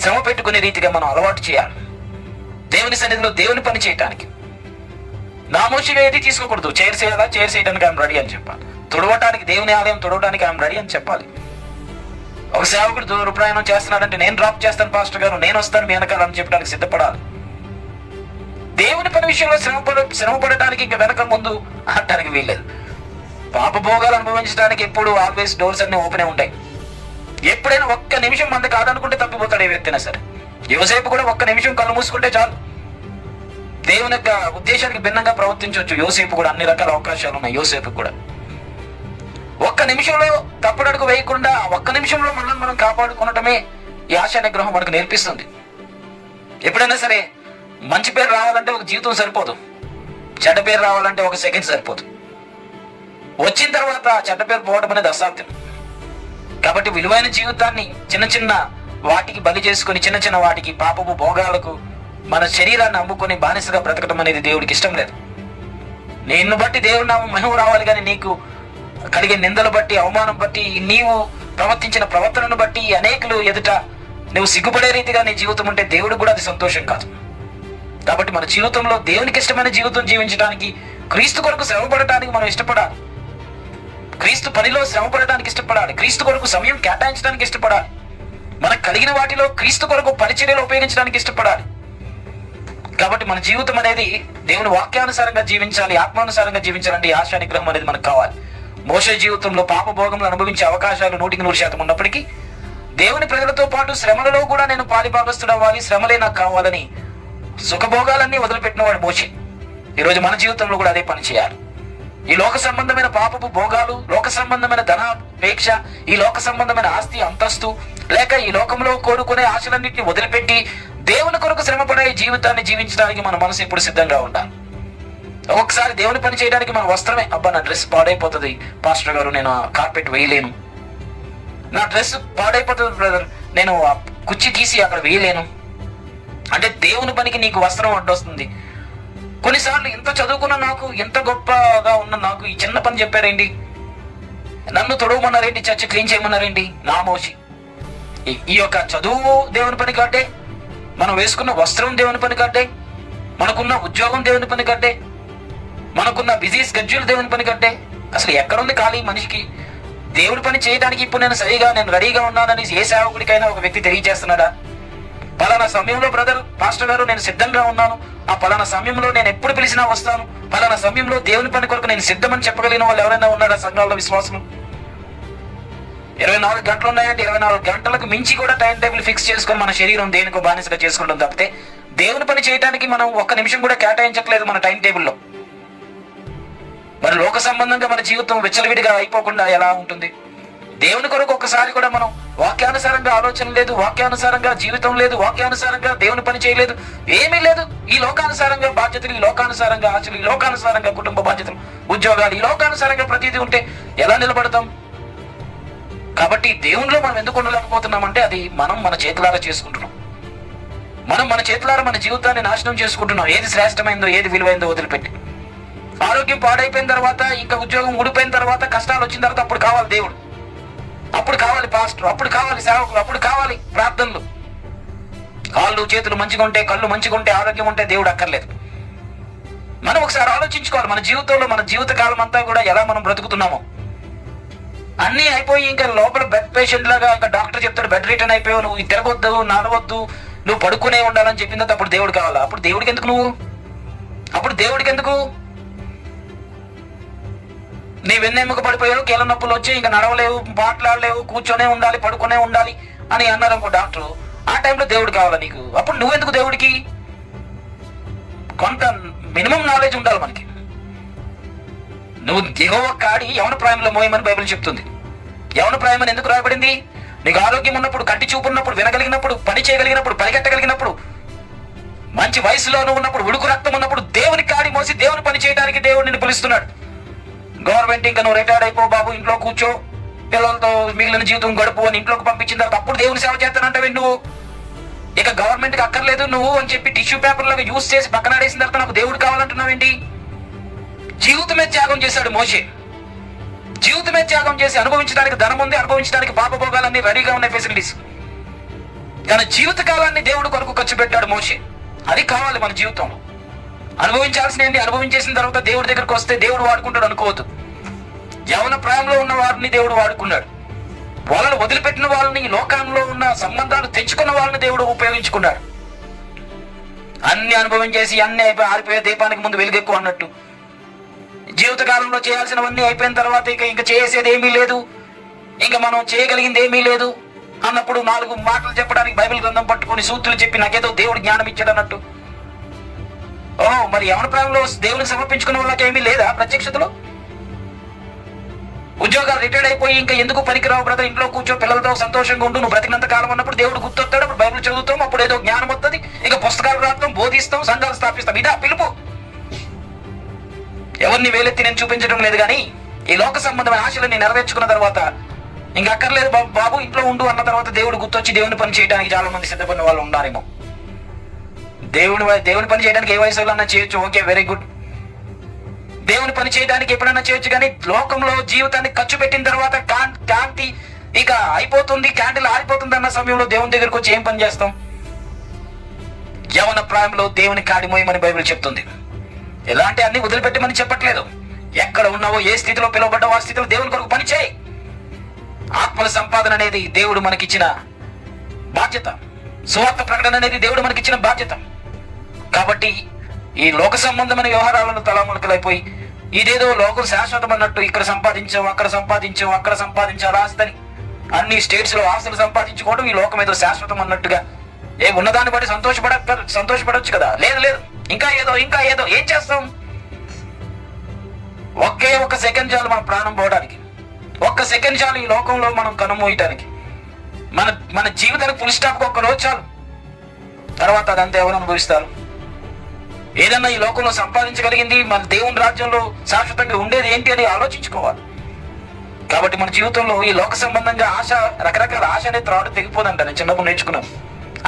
శ్రమ పెట్టుకునే రీతిగా మనం అలవాటు చేయాలి. దేవుని సన్నిధిలో దేవుని పని చేయటానికి నామోషిగా ఏది తీసుకోకూడదు. చైర్ చేయడానికి ఐఎమ్ రెడీ అని చెప్పాలి. తుడవటానికి, దేవుని ఆలయం తుడవడానికి ఐఎమ్ రెడీ అని చెప్పాలి. ఒక సేవకుడు దూర ప్రయాణం చేస్తున్నాడంటే నేను డ్రాప్ చేస్తాను పాస్టర్ గారు, నేను వస్తాను మీ వెనకాల అని చెప్పడానికి సిద్ధపడాలి. దేవుని పని విషయంలో శ్రమ పడటానికి ఇంకా వెనక ముందు అనడానికి వీల్లేదు. పాప భోగాలు అనుభవించడానికి ఎప్పుడు ఆల్వేస్ డోర్స్ అన్ని ఓపెనే ఉంటాయి. ఎప్పుడైనా ఒక్క నిమిషం మంది కాదనుకుంటే తప్పిపోతాడు ఏ వ్యక్తినా సరే. యోసేపు కూడా ఒక్క నిమిషం కళ్ళు మూసుకుంటే చాలు, దేవుని యొక్క ఉద్దేశానికి భిన్నంగా ప్రవర్తించవచ్చు. యోసేపు కూడా అన్ని రకాల అవకాశాలు ఉన్నాయి. యోసేపు కూడా ఒక్క నిమిషంలో తప్పుడడుగు వేయకుండా, ఒక్క నిమిషంలో మనల్ని మనం కాపాడుకునటమే ఈ ఆశా నిగ్రహం మనకు నేర్పిస్తుంది. ఎప్పుడైనా సరే మంచి పేరు రావాలంటే ఒక జీవితం సరిపోదు, చెడ్డ పేరు రావాలంటే ఒక సెకండ్ సరిపోదు. వచ్చిన తర్వాత చెడ్డ పేరు పోవడం అనేది అసాధ్యం. కాబట్టి విలువైన జీవితాన్ని చిన్న చిన్న వాటికి బలి చేసుకుని, చిన్న చిన్న వాటికి, పాపపు భోగాలకు మన శరీరాన్ని అమ్ముకొని బానిసగా బ్రతకడం అనేది దేవుడికి ఇష్టం లేదు. నిన్ను బట్టి దేవుడి నామం మహిమ రావాలి, కానీ నీకు కలిగే నిందలు బట్టి, అవమానం బట్టి, నీవు ప్రవర్తించిన ప్రవర్తనను బట్టి అనేకులు ఎదుట నువ్వు సిగ్గుపడే రీతిగా నీ జీవితం ఉంటే దేవుడికి కూడా అది సంతోషం కాదు. కాబట్టి మన జీవితంలో దేవునికి ఇష్టమైన జీవితం జీవించడానికి, క్రీస్తు కొరకు శ్రమ పడటానికి మనం ఇష్టపడాలి. క్రీస్తు పనిలో శ్రమ పడటానికి ఇష్టపడాలి. క్రీస్తు కొరకు సమయం కేటాయించడానికి ఇష్టపడాలి. మనకు కలిగిన వాటిలో క్రీస్తు కొరకు పరిచర్యలు ఉపయోగించడానికి ఇష్టపడాలి. కాబట్టి మన జీవితం అనేది దేవుని వాక్యానుసారంగా జీవించాలి, ఆత్మానుసారంగా జీవించాలంటే ఆశా నిగ్రహం అనేది మనకు కావాలి. మోషే జీవితంలో పాప భోగంలో అనుభవించే అవకాశాలు 100% ఉన్నప్పటికీ దేవుని ప్రజలతో పాటు శ్రమలలో కూడా నేను పాలిభాగస్తుడవ్వాలి, శ్రమలే నాకు కావాలని సుఖభోగాలన్నీ వదిలిపెట్టిన వాడు మోషే. ఈరోజు మన జీవితంలో కూడా అదే పని చేయాలి. ఈ లోక సంబంధమైన పాపపు భోగాలు, లోక సంబంధమైన ధనాపేక్ష, ఈ లోక సంబంధమైన ఆస్తి అంతస్తు, లేక ఈ లోకంలో కోరుకునే ఆశలన్నింటినీ వదిలిపెట్టి దేవుని కొరకు శ్రమపడే జీవితాన్ని జీవించడానికి మన మనసు ఎప్పుడు సిద్ధంగా ఉండాలి. ఒక్కొక్కసారి దేవుని పని చేయడానికి మన వస్త్రమే, అబ్బా నా డ్రెస్ పాడైపోతుంది పాస్టర్ గారు, నేను కార్పెట్ వేయలేను, నా డ్రెస్ పాడైపోతుంది బ్రదర్, నేను కుర్చీ తీసి అక్కడ వేయలేను అంటే దేవుని పనికి నీకు వస్త్రం అడ్డొస్తుంది. కొన్నిసార్లు ఇంత చదువుకున్న నాకు, ఎంత గొప్పగా ఉన్న నాకు ఈ చిన్న పని చెప్పారేంటి, నన్ను తొడవమన్నారేంటి, చర్చ క్లీన్ చేయమన్నారేంటి, నామోషి. ఈ యొక్క చదువు దేవుని పని కాటే, మనం వేసుకున్న వస్త్రం దేవుని పని కాటే, మనకున్న ఉద్యోగం దేవుని పని కట్టే, మనకున్న బిజీ స్కెడ్యూల్ దేవుని పని కట్టే. అసలు ఎక్కడుంది ఖాళీ మనిషికి? దేవుడి పని చేయడానికి ఇప్పుడు నేను రెడీగా ఉన్నానని ఏ సేవకుడికైనా ఒక వ్యక్తి తెలియజేస్తున్నాడా? పలానా సమయంలో బ్రదర్ పాస్టర్ గారు నేను సిద్ధంగా ఉన్నాను, ఆ పలానా సమయంలో నేను ఎప్పుడు పిలిచినా వస్తాను, పలానా సమయంలో దేవుని పని కొరకు నేను సిద్ధమని చెప్పగలిగిన వాళ్ళు ఎవరైనా ఉన్నారా సంఘాల్లో విశ్వాసం? 24 గంటలు ఉన్నాయంటే 24 గంటలకు మించి కూడా టైం టేబుల్ ఫిక్స్ చేసుకొని మన శరీరం దేనికో బానిసగా చేసుకుంటాం తప్పితే దేవుని పని చేయడానికి మనం ఒక్క నిమిషం కూడా కేటాయించట్లేదు మన టైం టేబుల్లో. మరి లోక సంబంధంగా మన జీవితం విచ్చలవిడిగా అయిపోకుండా ఎలా ఉంటుంది? దేవుని కొరకు ఒక్కసారి కూడా మనం వాక్యానుసారంగా ఆలోచన లేదు, వాక్యానుసారంగా జీవితం లేదు, వాక్యానుసారంగా దేవుని పని చేయలేదు, ఏమీ లేదు. ఈ లోకానుసారంగా బాధ్యతలు, ఈ లోకానుసారంగా ఆశలు, ఈ లోకానుసారంగా కుటుంబ బాధ్యతలు, ఉద్యోగాలు, ఈ లోకానుసారంగా ప్రతిదీ ఉంటే ఎలా నిలబడతాం? కాబట్టి దేవునిలో మనం ఎందుకు ఉండలేకపోతున్నామంటే అది మనం మన చేతులారా చేసుకుంటున్నాం. మనం మన చేతులారా మన జీవితాన్ని నాశనం చేసుకుంటున్నాం. ఏది శ్రేష్టమైందో, ఏది విలువైందో వదిలిపెట్టి. ఆరోగ్యం పాడైపోయిన తర్వాత, ఇంకా ఉద్యోగం ఊడిపోయిన తర్వాత, కష్టాలు వచ్చిన తర్వాత అప్పుడు కావాలి దేవుడు, అప్పుడు కావాలి పాస్టర్, అప్పుడు కావాలి సేవకులు, అప్పుడు కావాలి ప్రార్థనలు. కాళ్ళు చేతులు మంచిగా ఉంటే, కళ్ళు మంచిగా ఉంటే, ఆరోగ్యం ఉంటే దేవుడు అక్కర్లేదు. మనం ఒకసారి ఆలోచించుకోవాలి మన జీవితంలో, మన జీవిత కాలం అంతా కూడా ఎలా మనం బ్రతుకుతున్నామో. అన్నీ అయిపోయి ఇంకా లోపల బెడ్ పేషెంట్ లాగా ఇంకా డాక్టర్ చెప్తాడు బెడ్ రిటర్న్ అయిపోయావు, నువ్వు తిరగొద్దు, నడవద్దు, నువ్వు పడుకునే ఉండాలని చెప్పిన తర్వాత అప్పుడు దేవుడు కావాలా? అప్పుడు దేవుడికి ఎందుకు నువ్వు? అప్పుడు దేవుడికి ఎందుకు? నీ వెన్నెముక పడిపోయావు, కీళ్ళ నొప్పులు వచ్చి ఇంకా నడవలేవు, మాట్లాడలేవు, కూర్చొనే ఉండాలి, పడుకునే ఉండాలి అని అన్నారు అనుకో డాక్టర్. ఆ టైంలో దేవుడు కావాలా నీకు? అప్పుడు నువ్వెందుకు దేవుడికి? కొంత మినిమం నాలెడ్జ్ ఉండాలి మనకి. నువ్వు యెహోవా కాడి యవన ప్రాయంలో మోయమని బైబిల్ చెప్తుంది. యవన ప్రాయం అని ఎందుకు రాయబడింది? నీకు ఆరోగ్యం ఉన్నప్పుడు, కంటి చూపు ఉన్నప్పుడు, వినగలిగినప్పుడు, పని చేయగలిగినప్పుడు, పరిగెట్టగలిగినప్పుడు, మంచి వయసులోనూ ఉన్నప్పుడు, ఉడుకు రక్తం ఉన్నప్పుడు దేవుని కాడి మోసి దేవుని పని చేయడానికి దేవుడు నిన్ను పిలుస్తున్నాడు. గవర్నమెంట్ ఇంకా నువ్వు రిటైర్డ్ అయిపో బాబు, ఇంట్లో కూర్చో, పిల్లలతో మిగిలిన జీవితం గడుపు అని ఇంట్లోకి పంపించిన తర్వాత అప్పుడు దేవుని సేవ చేస్తానంటావు నువ్వు. ఇక గవర్నమెంట్కి అక్కర్లేదు నువ్వు అని చెప్పి టిష్యూ పేపర్ లాగా యూజ్ చేసి పక్కన ఆడేసిన తర్వాత నాకు దేవుడు కావాలంటున్నావేంటి? జీవితమే త్యాగం చేశాడు మోషే. జీవితమే త్యాగం చేసి అనుభవించడానికి ధనం ఉంది, అనుభవించడానికి పాపభోగాలన్నీ రెడీగా ఉన్నాయి, ఫెసిలిటీస్. తన జీవిత కాలాన్ని దేవుడు కొరకు ఖర్చు పెట్టాడు మోషే. అది కావాలి మన జీవితంలో. అనుభవించాల్సినవి అనుభవించేసిన తర్వాత దేవుడి దగ్గరకు వస్తే దేవుడు వాడుకుంటాడు అనుకోవద్దు. యవన ప్రాయంలో ఉన్న వారిని దేవుడు వాడుకున్నాడు. వాళ్ళని వదిలిపెట్టిన వాళ్ళని, ఈ లోకంలో ఉన్న సంబంధాలు తెచ్చుకున్న వాళ్ళని దేవుడు ఉపయోగించుకున్నాడు. అన్ని అనుభవించేసి అన్ని ఆరిపోయే దీపానికి ముందు వెలుగెక్కువ అన్నట్టు జీవితకాలంలో చేయాల్సినవన్నీ అయిపోయిన తర్వాత ఇంకా చేసేది ఏమీ లేదు, ఇంకా మనం చేయగలిగింది ఏమీ లేదు అన్నప్పుడు 4 మాటలు చెప్పడానికి బైబిల్ గ్రంథం పట్టుకొని సూత్రులు చెప్పి నాకేదో దేవుడు జ్ఞానం ఇచ్చాడు అన్నట్టు. మరి యవన ప్రాయంలో దేవునికి సమర్పించుకున్న వాళ్ళకి ఏమీ లేదా ప్రత్యక్షతలో? ఉద్యోగాలు రిటైర్డ్ అయిపోయి ఇంకా ఎందుకు పనికిరావు బ్రదర్, ఇంట్లో కూర్చో, పిల్లలతో సంతోషంగా ఉండు, నువ్వు బ్రతికినంత కాలం ఉన్నప్పుడు దేవుడు గుర్తొస్తాడు, అప్పుడు బైబిల్ చదువుతాం, అప్పుడు ఏదో జ్ఞానం వస్తుంది, ఇంకా పుస్తకాలు రాస్తాం, బోధిస్తాం, సంఘాలు స్థాపిస్తాం. ఇదా పిలుపు? ఎవరిని వేలెత్తి నేను చూపించడం లేదు, కానీ ఈ లోక సంబంధమైన ఆశలని నెరవేర్చుకున్న తర్వాత ఇంకా అక్కర్లేదు బాబు ఇంట్లో ఉండు అన్న తర్వాత దేవుడు గుర్తొచ్చి దేవుని పని చేయడానికి చాలా మంది సిద్ధపడిన వాళ్ళు ఉన్నారేమో. దేవుని పని చేయడానికి ఏ వయసులో అన్నా చేయొచ్చు, ఓకే, వెరీ గుడ్. దేవుని పని చేయడానికి ఎప్పుడైనా చేయొచ్చు, కానీ లోకంలో జీవితాన్ని ఖర్చు పెట్టిన తర్వాత కాంతి ఇక అయిపోతుంది, క్యాండిల్ ఆరిపోతుంది అన్న సమయంలో దేవుని దగ్గరకు వచ్చి ఏం పని చేస్తాం? యవన ప్రాయంలో దేవుని కాడి మోయమని బైబిల్ చెప్తుంది. ఎలాంటి అన్ని వదిలిపెట్టమని చెప్పట్లేదు. ఎక్కడ ఉన్నావో, ఏ స్థితిలో పిలువబడ్డావో ఆ స్థితిలో దేవుని కొరకు పని చేయి. ఆత్మల సంపాదన అనేది దేవుడు మనకిచ్చిన బాధ్యత. సువార్త ప్రకటన అనేది దేవుడు మనకిచ్చిన బాధ్యత. కాబట్టి ఈ లోక సంబంధమైన వ్యవహారాలను తలాములకలైపోయి ఇదేదో లోకం శాశ్వతం అన్నట్టు ఇక్కడ సంపాదించావు, అక్కడ సంపాదించావు, అక్కడ సంపాదించావు ఆస్తిని, అన్ని స్టేట్స్ లో ఆస్తులు సంపాదించుకోవడం ఈ లోకం ఏదో శాశ్వతం అన్నట్టుగా ఉన్నదాన్ని బట్టి సంతోషపడవచ్చు కదా. లేదు, ఇంకా ఏదో ఏం చేస్తాం? ఒక్క సెకండ్ చాలు మన ప్రాణం పోవడానికి, ఒక్క సెకండ్ చాలు ఈ లోకంలో మనం కనుమోయటానికి. మన జీవితానికి ఫుల్ స్టాప్ ఒక్క రోజు చాలు. తర్వాత అదంతా ఎవరు అనుభవిస్తారు? ఏదన్నా ఈ లోకంలో సంపాదించగలిగింది, మన దేవుని రాజ్యంలో శాశ్వతంగా ఉండేది ఏంటి అని ఆలోచించుకోవాలి. కాబట్టి మన జీవితంలో ఈ లోక సంబంధంగా ఆశ, రకరకాల ఆశ అనే త్రాడు తెగిపోదంట. నేను చిన్నప్పుడు నేర్చుకున్నాను.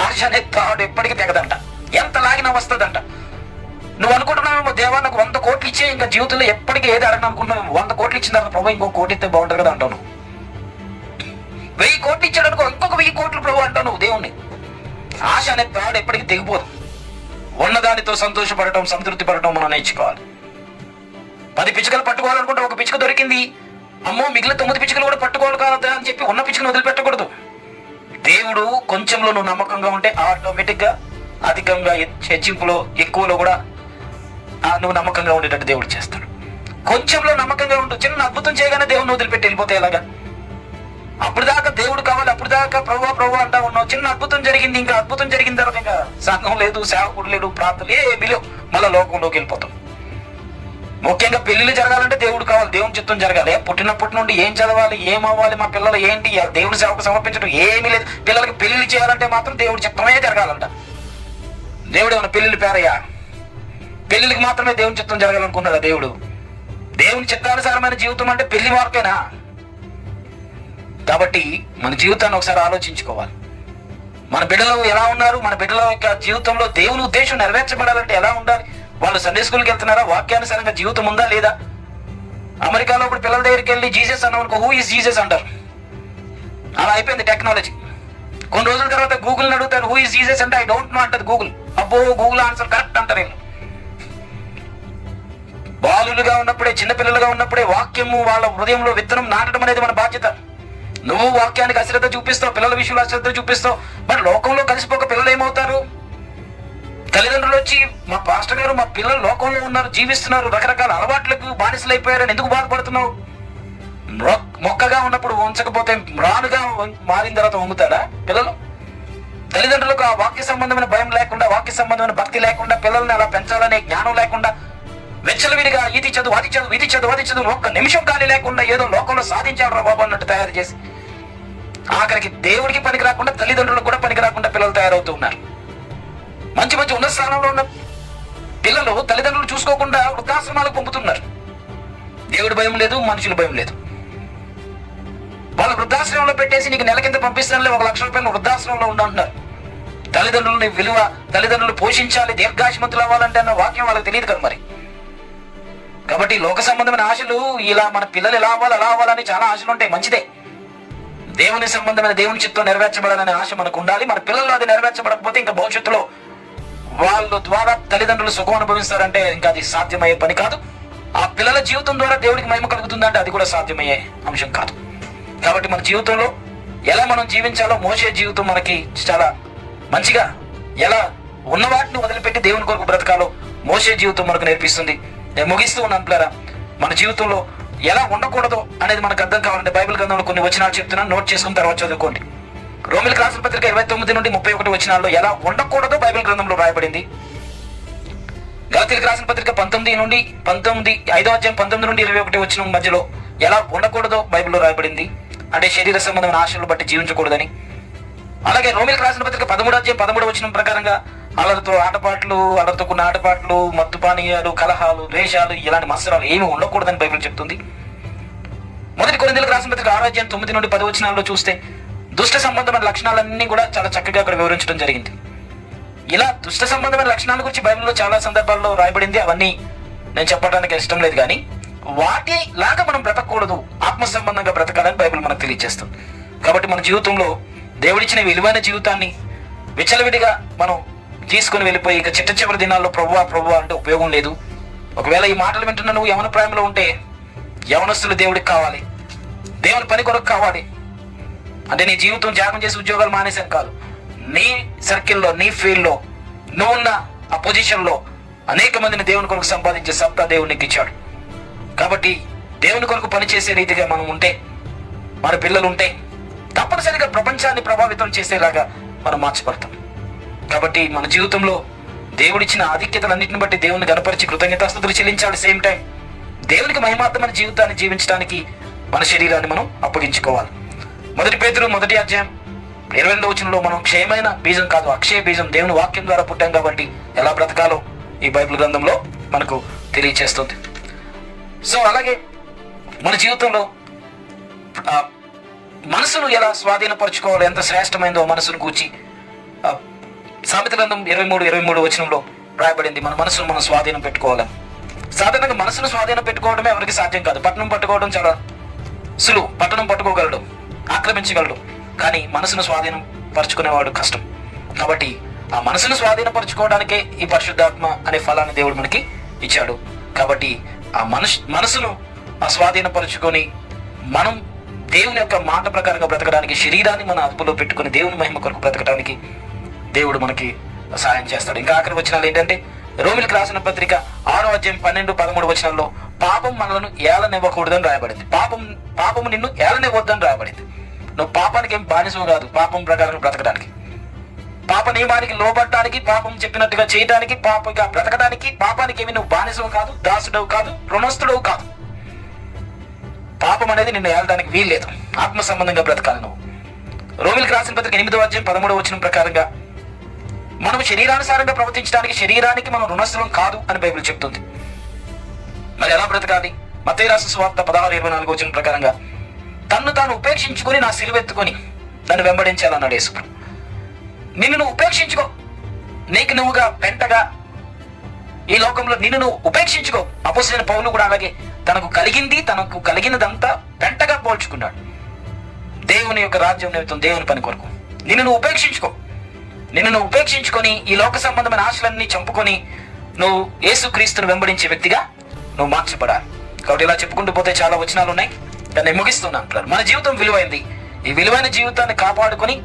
ఆశ అనే త్రాడు ఎప్పటికీ తెగదంట, ఎంత లాగినా వస్తుందంట. నువ్వు అనుకుంటున్నావేమో దేవా నాకు 100 కోట్లు ఇచ్చే ఇంకా జీవితంలో ఎప్పటికీ ఏది అడగను అనుకుంటున్నావు. 100 కోట్లు ఇచ్చిన తర్వాత ప్రభు ఇంకో 1 కోటి ఇస్తే బాగుంటుంది కదా అంటావు. 1000 కోట్లు ఇచ్చాడు అనుకో, ఇంకొక 1000 కోట్లు ప్రభు అంటావు నువ్వు దేవుణ్ణి. ఆశ అనే త్రాడు ఎప్పటికీ తెగిపోదు. ఉన్నదానితో సంతోషపడటం, సంతృప్తి పడటం మనం నేర్చుకోవాలి. 10 పిచ్చుకలు పట్టుకోవాలనుకుంటే ఒక పిచ్చుక దొరికింది, అమ్మో మిగిలిన 9 పిచ్చుకలు కూడా పట్టుకోవాలి కదా అని చెప్పి ఉన్న పిచ్చుకను వదిలిపెట్టకూడదు. దేవుడు కొంచెంలో నువ్వు నమ్మకంగా ఉంటే ఆటోమేటిక్గా అధికంగా హెచ్చింపులో ఎక్కువలో కూడా నువ్వు నమ్మకంగా ఉండేటట్టు దేవుడు చేస్తాడు. కొంచెంలో నమ్మకంగా ఉంటూ చిన్న అద్భుతం చేయగానే దేవుడిని వదిలిపెట్టి వెళ్ళిపోతే ఎలాగా? అప్పుడు దాకా దేవుడు కావాలి, అప్పుడు దాకా ప్రభు అంటా ఉన్నావు. చిన్న అద్భుతం జరిగింది, ఇంకా అద్భుతం జరిగిన తర్వాత ఇంకా సంఘం లేదు, సేవకుడు లేడు, ప్రార్థనలు ఏమీ లేవు, మళ్ళీ లోకంలోకి వెళ్ళిపోతాం. ముఖ్యంగా పెళ్లిళ్ళు జరగాలంటే దేవుడు కావాలి, దేవుని చిత్తం జరగాలి. పుట్టినప్పటి నుండి ఏం చదవాలి, ఏం అవ్వాలి, మా పిల్లలు ఏంటి, దేవుని సేవకు సమర్పించడం ఏమీ లేదు. పిల్లలకి పెళ్లిళ్ళు చేయాలంటే మాత్రం దేవుడి చిత్తమే జరగాలంట. దేవుడు ఏమన్నా పెళ్లిళ్ళు పేరయ్యా? పెళ్లిళ్ళకి మాత్రమే దేవుని చిత్తం జరగాలనుకున్నాడా దేవుడు? దేవుని చిత్తానుసారమైన జీవితం అంటే పెళ్లి మార్కేనా? కాబట్టి మన జీవితాన్ని ఒకసారి ఆలోచించుకోవాలి. మన బిడ్డలు ఎలా ఉన్నారు, మన బిడ్డల యొక్క జీవితంలో దేవుని ఉద్దేశం నెరవేర్చబడాలంటే ఎలా ఉండాలి? వాళ్ళు సండే స్కూల్కి వెళ్తున్నారా? వాక్యానుసారంగా జీవితం ఉందా లేదా? అమెరికాలో ఇప్పుడు పిల్లల దగ్గరికి వెళ్ళి జీసస్ అన్నవాళ్ళకి హూ ఈజ్ జీసస్ అంటారు. అలా అయిపోయింది టెక్నాలజీ. కొన్ని రోజుల తర్వాత గూగుల్ని అడుగుతారు హూ ఈజ్ జీసస్ అంటే ఐ డోంట్ నో అంటది గూగుల్. అబ్బో గూగుల్ ఆన్సర్ కరెక్ట్ అంటారు వీళ్ళు. బాలులుగా ఉన్నప్పుడే, చిన్నపిల్లలుగా ఉన్నప్పుడే వాక్యము వాళ్ళ హృదయంలో విత్తనం నాటడం అనేది మన బాధ్యత. నువ్వు వాక్యానికి అశ్రద్ధ చూపిస్తావు, పిల్లల విషయంలో అశ్రద్ధ చూపిస్తావు. బట్ లోకంలో కలిసిపోక పిల్లలు ఏమవుతారు? తల్లిదండ్రులు వచ్చి మా పాస్టర్ గారు మా పిల్లలు లోకంలో ఉన్నారు, జీవిస్తున్నారు, రకరకాల అలవాట్లకు బానిసలు అయిపోయారని ఎందుకు బాధపడుతున్నావు? మొక్కగా ఉన్నప్పుడు ఉంచకపోతే రానుగా మారిన తర్వాత వంగుతాడా పిల్లలు? తల్లిదండ్రులకు ఆ వాక్య సంబంధమైన భయం లేకుండా, వాక్య సంబంధమైన భక్తి లేకుండా, పిల్లల్ని అలా పెంచాలనే జ్ఞానం లేకుండా, వెచ్చలవిడిగా ఇది చదువు అది చదువు ఇది చదువు అది చదువు, ఒక్క నిమిషం ఖాళీ లేకుండా ఏదో లోకంలో సాధించాడు రా బాబు అన్నట్టు తయారు చేసి ఆఖరికి దేవుడికి పనికి రాకుండా, తల్లిదండ్రులకు కూడా పనికి రాకుండా పిల్లలు తయారవుతూ ఉన్నారు. మంచి మంచి ఉన్నత స్థానంలో ఉన్న పిల్లలు తల్లిదండ్రులు చూసుకోకుండా వృద్ధాశ్రమాలకు పంపుతున్నారు. దేవుడి భయం లేదు, మనుషుల భయం లేదు. వాళ్ళు వృద్ధాశ్రమంలో పెట్టేసి నీకు నెల కింద పంపిస్తానులే 1 లక్ష రూపాయలు వృద్ధాశ్రమంలో ఉండంటున్నారు. తల్లిదండ్రులని విలువ, తల్లిదండ్రులు పోషించాలి, దీర్ఘాయుష్మంతులు అవ్వాలంటే అన్న వాక్యం వాళ్ళకి తెలియదు కదా మరి. కాబట్టి లోక సంబంధమైన ఆశలు, ఇలా మన పిల్లలు ఎలా అవ్వాలి అలా అవ్వాలని చాలా ఆశలు ఉంటాయి, మంచిదే. దేవుని సంబంధమైన దేవుని చిత్తం నెరవేర్చబడాలనే ఆశ మనకు ఉండాలి. మన పిల్లలు అది నెరవేర్చబడకపోతే ఇంకా భవిష్యత్తులో వాళ్ళ ద్వారా తల్లిదండ్రులు సుఖం అనుభవిస్తారంటే ఇంకా అది సాధ్యమయ్యే పని కాదు. ఆ పిల్లల జీవితం ద్వారా దేవుడికి మహిమ కలుగుతుందంటే అది కూడా సాధ్యమయ్యే అంశం కాదు. కాబట్టి మన జీవితంలో ఎలా మనం జీవించాలో, మోసే జీవితం మనకి చాలా మంచిగా ఎలా ఉన్న వాటిని వదిలిపెట్టి దేవుని కొరకు బ్రతకాలో మోసే జీవితం మనకు నేర్పిస్తుంది. నేను ముగిస్తూ ఉన్నాను పిల్లరా, మన జీవితంలో ఎలా ఉండకూడదో అనేది మనకు అర్థం కావాలంటే బైబిల్ గ్రంథంలో కొన్ని వచనాలు చెప్తున్నాను, నోట్ చేసుకున్న తర్వాత చదువుకోండి. రోమిలకు రాసిన పత్రిక 29 నుండి 31 వచనాల్లో ఎలా ఉండకూడదో బైబిల్ గ్రంథంలో రాయబడింది. గలతీయులకు రాసిన పత్రిక 19 నుండి 5వ అధ్యాయం 19 నుండి 21 వచనం మధ్యలో ఎలా ఉండకూడదో బైబిల్లో రాయబడింది. అంటే శరీర సంబంధమైన ఆశలను బట్టి జీవించకూడదని. అలాగే రోమిలకు రాసిన పత్రిక 13వ అధ్యాయం 13వ వచనం ప్రకారంగా అల్లరితో ఆటపాట్లు, అల్లరితో కొన్ని ఆటపాట్లు, మత్తు పానీయాలు, కలహాలు, ద్వేషాలు, ఇలాంటి మత్సరాలు ఏమి ఉండకూడదని బైబిల్ చెప్తుంది. మొదటి కొరింథీయులకు రాసిన పత్రిక 6వ అధ్యాయం 9 నుండి 10 వచనాల్లో చూస్తే దుష్ట సంబంధమైన లక్షణాలన్నీ కూడా చాలా చక్కగా అక్కడ వివరించడం జరిగింది. ఇలా దుష్ట సంబంధమైన లక్షణాల గురించి బైబిల్లో చాలా సందర్భాల్లో రాయబడింది. అవన్నీ నేను చెప్పడానికి ఇష్టం లేదు, కానీ వాటి లాగా మనం బ్రతకూడదు, ఆత్మ సంబంధంగా బ్రతకాలని బైబిల్ మనకు తెలియజేస్తుంది. కాబట్టి మన జీవితంలో దేవుడిచ్చిన విలువైన జీవితాన్ని విచ్చలవిడిగా మనం తీసుకుని వెళ్ళిపోయి ఇక చిట్ట చివరి దినాల్లో ప్రభువా అంటే ఉపయోగం లేదు. ఒకవేళ ఈ మాటలు వింటున్నా నువ్వు యవన ప్రాయంలో ఉంటే, యవనస్తులు దేవుడికి కావాలి, దేవుని పని కొరకు కావాలి. అంటే నీ జీవితం త్యాగం చేసి ఉద్యోగాలు మానేసాను కాదు, నీ సర్కిల్లో, నీ ఫీల్డ్లో, నువ్వున్న ఆ పొజిషన్లో అనేక మందిని దేవుని కొరకు సంపాదించే సత్తా దేవునికి ఇచ్చాడు. కాబట్టి దేవుని కొరకు పనిచేసే రీతిగా మనం ఉంటే, మన పిల్లలు ఉంటే తప్పనిసరిగా ప్రపంచాన్ని ప్రభావితం చేసేలాగా మనం మార్చబడతాం. కాబట్టి మన జీవితంలో దేవుడిచ్చిన ఆధిక్యతలన్నింటిని బట్టి దేవుని గణపరిచి కృతజ్ఞతాస్తుతులు చెల్లించాలి. సేమ్ టైం దేవునికి మహిమార్థమైన జీవితాన్ని జీవించడానికి మన శరీరాన్ని మనం అప్పగించుకోవాలి. 1 పేతురు 1వ అధ్యాయం 22వ వచనంలో మనం క్షయమైన బీజం కాదు, అక్షయ బీజం, దేవుని వాక్యం ద్వారా పుట్టాం కాబట్టి ఎలా బ్రతకాలో ఈ బైబిల్ గ్రంథంలో మనకు తెలియచేస్తుంది. సో అలాగే మన జీవితంలో మనసును ఎలా స్వాధీనపరచుకోవాలో, ఎంత శ్రేష్టమైందో మనసును కూర్చి సామెత గ్రంథం 23 వచనంలో రాయబడింది. మన మనసును మనం స్వాధీనం పెట్టుకోవాలి. సాధారణంగా మనసును స్వాధీనం పెట్టుకోవడమే ఎవరికి సాధ్యం కాదు. పట్టణం పట్టుకోవడం చాలా సులువు, పట్టణం పట్టుకోగలడు, ఆక్రమించగలడు, కానీ మనసును స్వాధీనం పరుచుకునేవాడు కష్టం. కాబట్టి ఆ మనసును స్వాధీనపరచుకోవడానికే ఈ పరిశుద్ధాత్మ అనే ఫలాన్ని దేవుడు మనకి ఇచ్చాడు. కాబట్టి ఆ మనసును స్వాధీనపరుచుకొని మనం దేవుని యొక్క మాట ప్రకారంగా బ్రతకడానికి, శరీరాన్ని మన అదుపులో పెట్టుకుని దేవుని మహిమ కొరకు బ్రతకడానికి దేవుడు మనకి సహాయం చేస్తాడు. ఇంకా ఆఖరి వచనాలు ఏంటంటే, రోమిలికి రాసిన పత్రిక 6వ అధ్యాయం 12-13 వచనాల్లో పాపం మనలను ఏలనివ్వకూడదని రాయబడింది. పాపము నిన్ను ఏలనివ్వద్దని రాయబడింది. నువ్వు పాపానికి ఏం బానిసవు కాదు, పాపం ప్రకారం బ్రతకడానికి, పాప నియమానికి లోబడటానికి, పాపం చెప్పినట్టుగా చేయడానికి, పాపగా బ్రతకడానికి, పాపానికి ఏమి నువ్వు బానిసవు కాదు, దాసుడవు కాదు, రుణస్థుడవు కాదు. పాపం అనేది నిన్ను ఏలడానికి వీల్లేదు. ఆత్మ సంబంధంగా బ్రతకాలి నువ్వు. రోమిలికి రాసిన పత్రిక 8వ అధ్యాయం 13వ వచనం ప్రకారంగా మనం శరీరానుసారంగా ప్రవర్తించడానికి, శరీరానికి మనం రుణస్థులం కాదు అని బైబిల్ చెప్తుంది. మరి ఎలా బ్రతకాలి? మత్తయి రాసిన సువార్త 16:24 వచనం ప్రకారంగా తన్ను తాను ఉపేక్షించుకొని నా సిలువెత్తుకొని నన్ను వెంబడించాలన్నాడు యేసు. నిన్ను నువ్వు ఉపేక్షించుకో, నీకు నువ్వుగా పెంటగా ఈ లోకంలో నిన్ను నువ్వు ఉపేక్షించుకో. అపొస్తలుడైన పౌలు కూడా అలాగే తనకు కలిగినదంతా పెంటగా పోల్చుకున్నాడు. దేవుని యొక్క రాజ్యం నిమిత్తం, దేవుని పని కొరకు నిన్ను నువ్వు ఉపేక్షించుకో. నిన్ను నువ్వు ఉపేక్షించుకొని ఈ లోక సంబంధమైన ఆశలన్నీ చంపుకొని నువ్వు యేసుక్రీస్తును వెంబడించే వ్యక్తిగా నువ్వు మార్చబడాలి. కాబట్టి ఇలా చెప్పుకుంటూ పోతే చాలా వచనాలు ఉన్నాయి, దాన్ని ముగిస్తున్నాను. మన జీవితం విలువైంది. ఈ విలువైన జీవితాన్ని కాపాడుకొని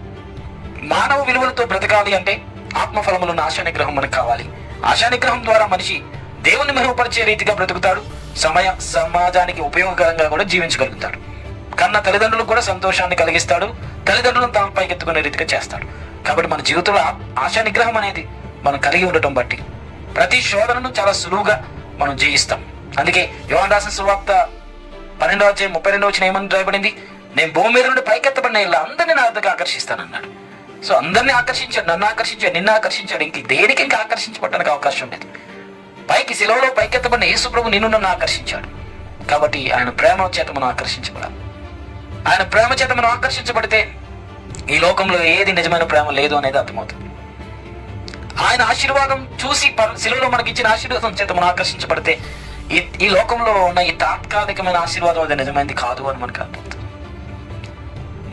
మానవ విలువలతో బ్రతకాలి అంటే ఆత్మఫలములున్న ఆశా నిగ్రహం మనకు కావాలి. ఆశా నిగ్రహం ద్వారా మనిషి దేవుని మెరుగుపరిచే రీతిగా బ్రతుకుతాడు, సమాజానికి ఉపయోగకరంగా కూడా జీవించగలుగుతాడు. కన్న తల్లిదండ్రులకు కూడా సంతోషాన్ని కలిగిస్తాడు, తల్లిదండ్రులను తమ పైకెత్తుకునే రీతిగా చేస్తాడు. కాబట్టి మన జీవితంలో ఆశా నిగ్రహం అనేది మనం కలిగి ఉండటం బట్టి ప్రతి శోధనను చాలా సులువుగా మనం జయిస్తాం. అందుకే యోహాను రాసిన సువార్త 12వ అధ్యాయం 32వ వచనం ఏమని రాయబడింది? నేను భూమి మీద నుండి పైకెత్తబడిన ఇలా అందరినీ నా వద్దకు ఆకర్షిస్తానన్నాడు. సో అందరినీ ఆకర్షించాడు, నన్ను ఆకర్షించాడు, నిన్ను ఆకర్షించాడు. దేనికి ఇంకా ఆకర్షించబడడానికి అవకాశం లేదు. శిలువలో పైకెత్తబడిన యేసు ప్రభు నిన్ను నన్ను ఆకర్షించాడు. కాబట్టి ఆయన ప్రేమ చేత మనం ఆకర్షించబడాలి. ఆయన ప్రేమ చేత మనం ఆకర్షించబడితే ఈ లోకంలో ఏది నిజమైన ప్రేమ లేదు అనేది అర్థమవుతుంది. ఆయన ఆశీర్వాదం చూసి శిలువలో మనకి ఇచ్చిన ఆశీర్వాదం చేత మనం ఆకర్షించబడితే ఈ లోకంలో ఉన్న ఈ తాత్కాలికమైన ఆశీర్వాదం అది నిజమైనది కాదు అని మనకు అర్థమవుతుంది.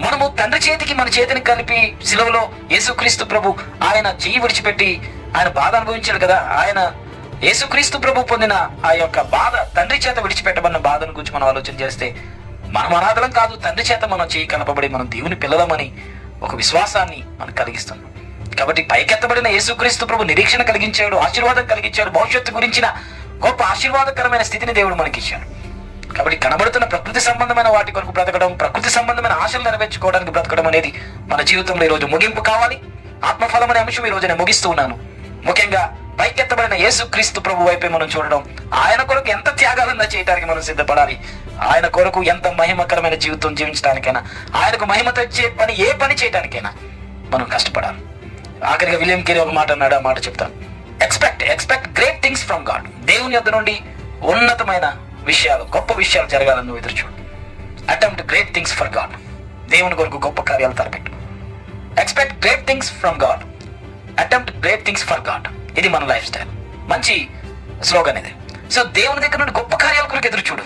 మనము తండ్రి చేతికి మన చేతిని కలిపి శిలువలో యేసుక్రీస్తు ప్రభు ఆయన చెయ్యి విడిచిపెట్టి ఆయన బాధ అనుభవించాడు కదా. ఆయన యేసుక్రీస్తు ప్రభు పొందిన ఆ యొక్క బాధ, తండ్రి చేత విడిచిపెట్టబడిన బాధను గురించి మనం ఆలోచన చేస్తే మనం అనాథలం కాదు, తండ్రి చేత మనం చేయి కలపబడి మనం దేవుని పిల్లలమని ఒక విశ్వాసాన్ని మనకు కలిగిస్తున్నాం. కాబట్టి పైకెత్తబడిన యేసుక్రీస్తు ప్రభు నిరీక్షణ కలిగించాడు, ఆశీర్వాదం కలిగించాడు, భవిష్యత్తు గురించిన గొప్ప ఆశీర్వాదకరమైన స్థితిని దేవుడు మనకి ఇచ్చాడు. కాబట్టి కనబడుతున్న ప్రకృతి సంబంధమైన వాటి కొరకు బ్రతకడం, ప్రకృతి సంబంధమైన ఆశలు నెరవేర్చుకోవడానికి బ్రతకడం అనేది మన జీవితంలో ఈరోజు ముగింపు కావాలి. ఆత్మఫలం అనే అంశం ఈ రోజు నేను ముగిస్తూ ఉన్నాను. ముఖ్యంగా పైకెత్తబడిన యేసుక్రీస్తు ప్రభు వైపే మనం చూడడం, ఆయన కొరకు ఎంత త్యాగాలన్నా చేయడానికి మనం సిద్ధపడాలి. ఆయన కొరకు ఎంత మహిమకరమైన జీవితం జీవించడానికైనా, ఆయనకు మహిమ తెచ్చే పని ఏ పని చేయడానికైనా మనం కష్టపడాలి. ఆఖరిగా విలియం కేరీ ఒక మాట అన్నాడు, ఆ మాట చెప్తాను. Expect great things from God. దేవుని యొద్ద నుండి ఉన్నతమైన విషయాలు, గొప్ప విషయాలు జరగాలని నువ్వు ఎదురు చూడు. Attempt great things for God. దేవుని కొరకు గొప్ప కార్యాలు తలపెట్టు. Expect great things from God, attempt great things for God. ఇది మన లైఫ్ స్టైల్. మంచి స్లోగన్ ఇది. సో దేవుని దగ్గర నుండి గొప్ప కార్యాల కొరకు ఎదురు చూడు.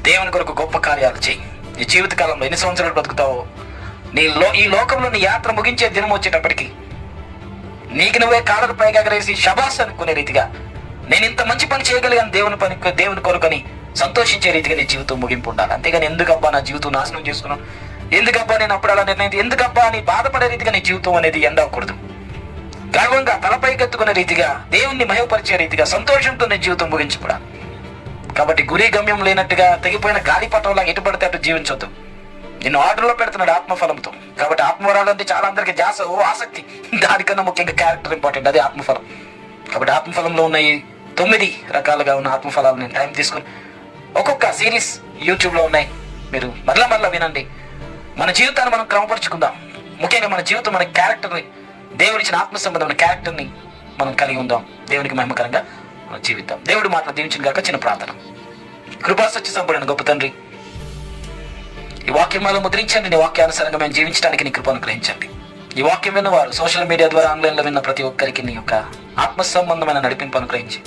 దేవుని కొరకు గొప్ప కార్యాలు చేయి. నీ జీవితకాలంలో ఎన్ని సంవత్సరాలు బ్రతుకుతావో, ఈ లోకంలో నీ యాత్ర ముగించే దినం వచ్చేటప్పటికి నీకు నువ్వే కాళ్ళకు పైగా ఎగరేసి శబాస్ అనుకునే రీతిగా నేను ఇంత మంచి పని చేయగలిగాను దేవుని కొరకని సంతోషించే రీతిగా నీ జీవితం ముగింపు ఉండాలి. అంతేగాని ఎందుకబ్బా నా జీవితం నాశనం చేసుకున్నాను, ఎందుకబ్బా నేను అప్పుడు అలా నిర్ణయం, ఎందుకబ్బా అని బాధపడే రీతిగా నీ జీవితం అనేది ఎండవకూడదు. గర్వంగా తలపైకెత్తుకునే రీతిగా, దేవుణ్ణి మహిమపరిచే రీతిగా సంతోషంతో నీ జీవితం ముగించబడాలి. కాబట్టి గురి గమ్యం లేనట్టుగా తెగిపోయిన గాలిపటంలా ఎటు పడితే అటు జీవించొద్దు. నిన్ను ఆర్డర్లో పెడుతున్నాడు ఆత్మఫలంతో. కాబట్టి ఆత్మవరాలు అంటే చాలా అందరికి ధ్యాస, ఆసక్తి. దానికన్నా ముఖ్యంగా క్యారెక్టర్ ఇంపార్టెంట్, అది ఆత్మఫలం. కాబట్టి ఆత్మఫలంలో ఉన్న ఈ 9 రకాలుగా ఉన్న ఆత్మఫలాలు నేను టైం తీసుకుని ఒక్కొక్క సిరీస్ యూట్యూబ్లో ఉన్నాయి, మీరు మరలా వినండి. మన జీవితాన్ని మనం క్రమపరుచుకుందాం. ముఖ్యంగా మన జీవితం, మన క్యారెక్టర్ని, దేవుడిచ్చిన ఆత్మ సంబంధమైన క్యారెక్టర్ని మనం కలిగి ఉందాం. దేవునికి మహిమకరంగా మనం జీవిద్దాం. దేవుడు మాటలు దీవించిన గాక. చిన్న ప్రార్థన. కృపా సత్య సంపూర్ణ గొప్ప తండ్రి, ఈ వాక్యం వల్ల ముద్రించండి. నీ వాక్యానుసారంగా మేము జీవించడానికి నీ కృపను గ్రహించండి. ఈ వాక్యం విన్నవారు, సోషల్ మీడియా ద్వారా ఆన్లైన్లో విన్న ప్రతి ఒక్కరికి నీ యొక్క ఆత్మ సంబంధమైన నడిపింపు అనుగ్రహించి,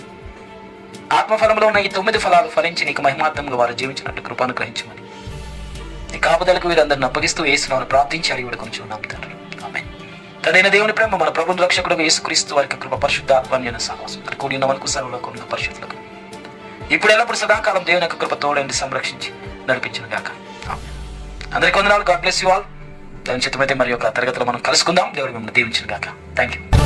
ఆత్మఫలంలో ఉన్న ఈ 9 ఫలాలు ఫలించి నీకు మహిమార్థంగా వారు జీవించినట్టు కృప అనుగ్రహించమని నీ కాపుదలకు వీరందరిని అప్పగిస్తూ యేసునామమున ప్రార్థించి అడిగి వేడుకొనుచున్నాం తండ్రి. ఆమేన్. తండ్రైన దేవుని ప్రేమ, మన ప్రభువు రక్షకుడు యేసుక్రీస్తు వారికి కృప, పరిశుద్ధాత్మ అన్యోన్య సహవాసం కూడి ఉన్న మనకు సర్వలోకమున పరిశుద్ధులకు ఇప్పుడు ఎల్లప్పుడు సదాకాలం దేవుని యొక్క కృప తోడండి సంరక్షించి నడిపించిన గాక. ఆమేన్. అందరికీ వందనాలు. God bless you all. దాని చిత్తమైతే మరి యొక్క తరగతిలో మనం కలుసుకుందాం. దేవుడు మిమ్మల్ని దీవించును గాక. Thank you.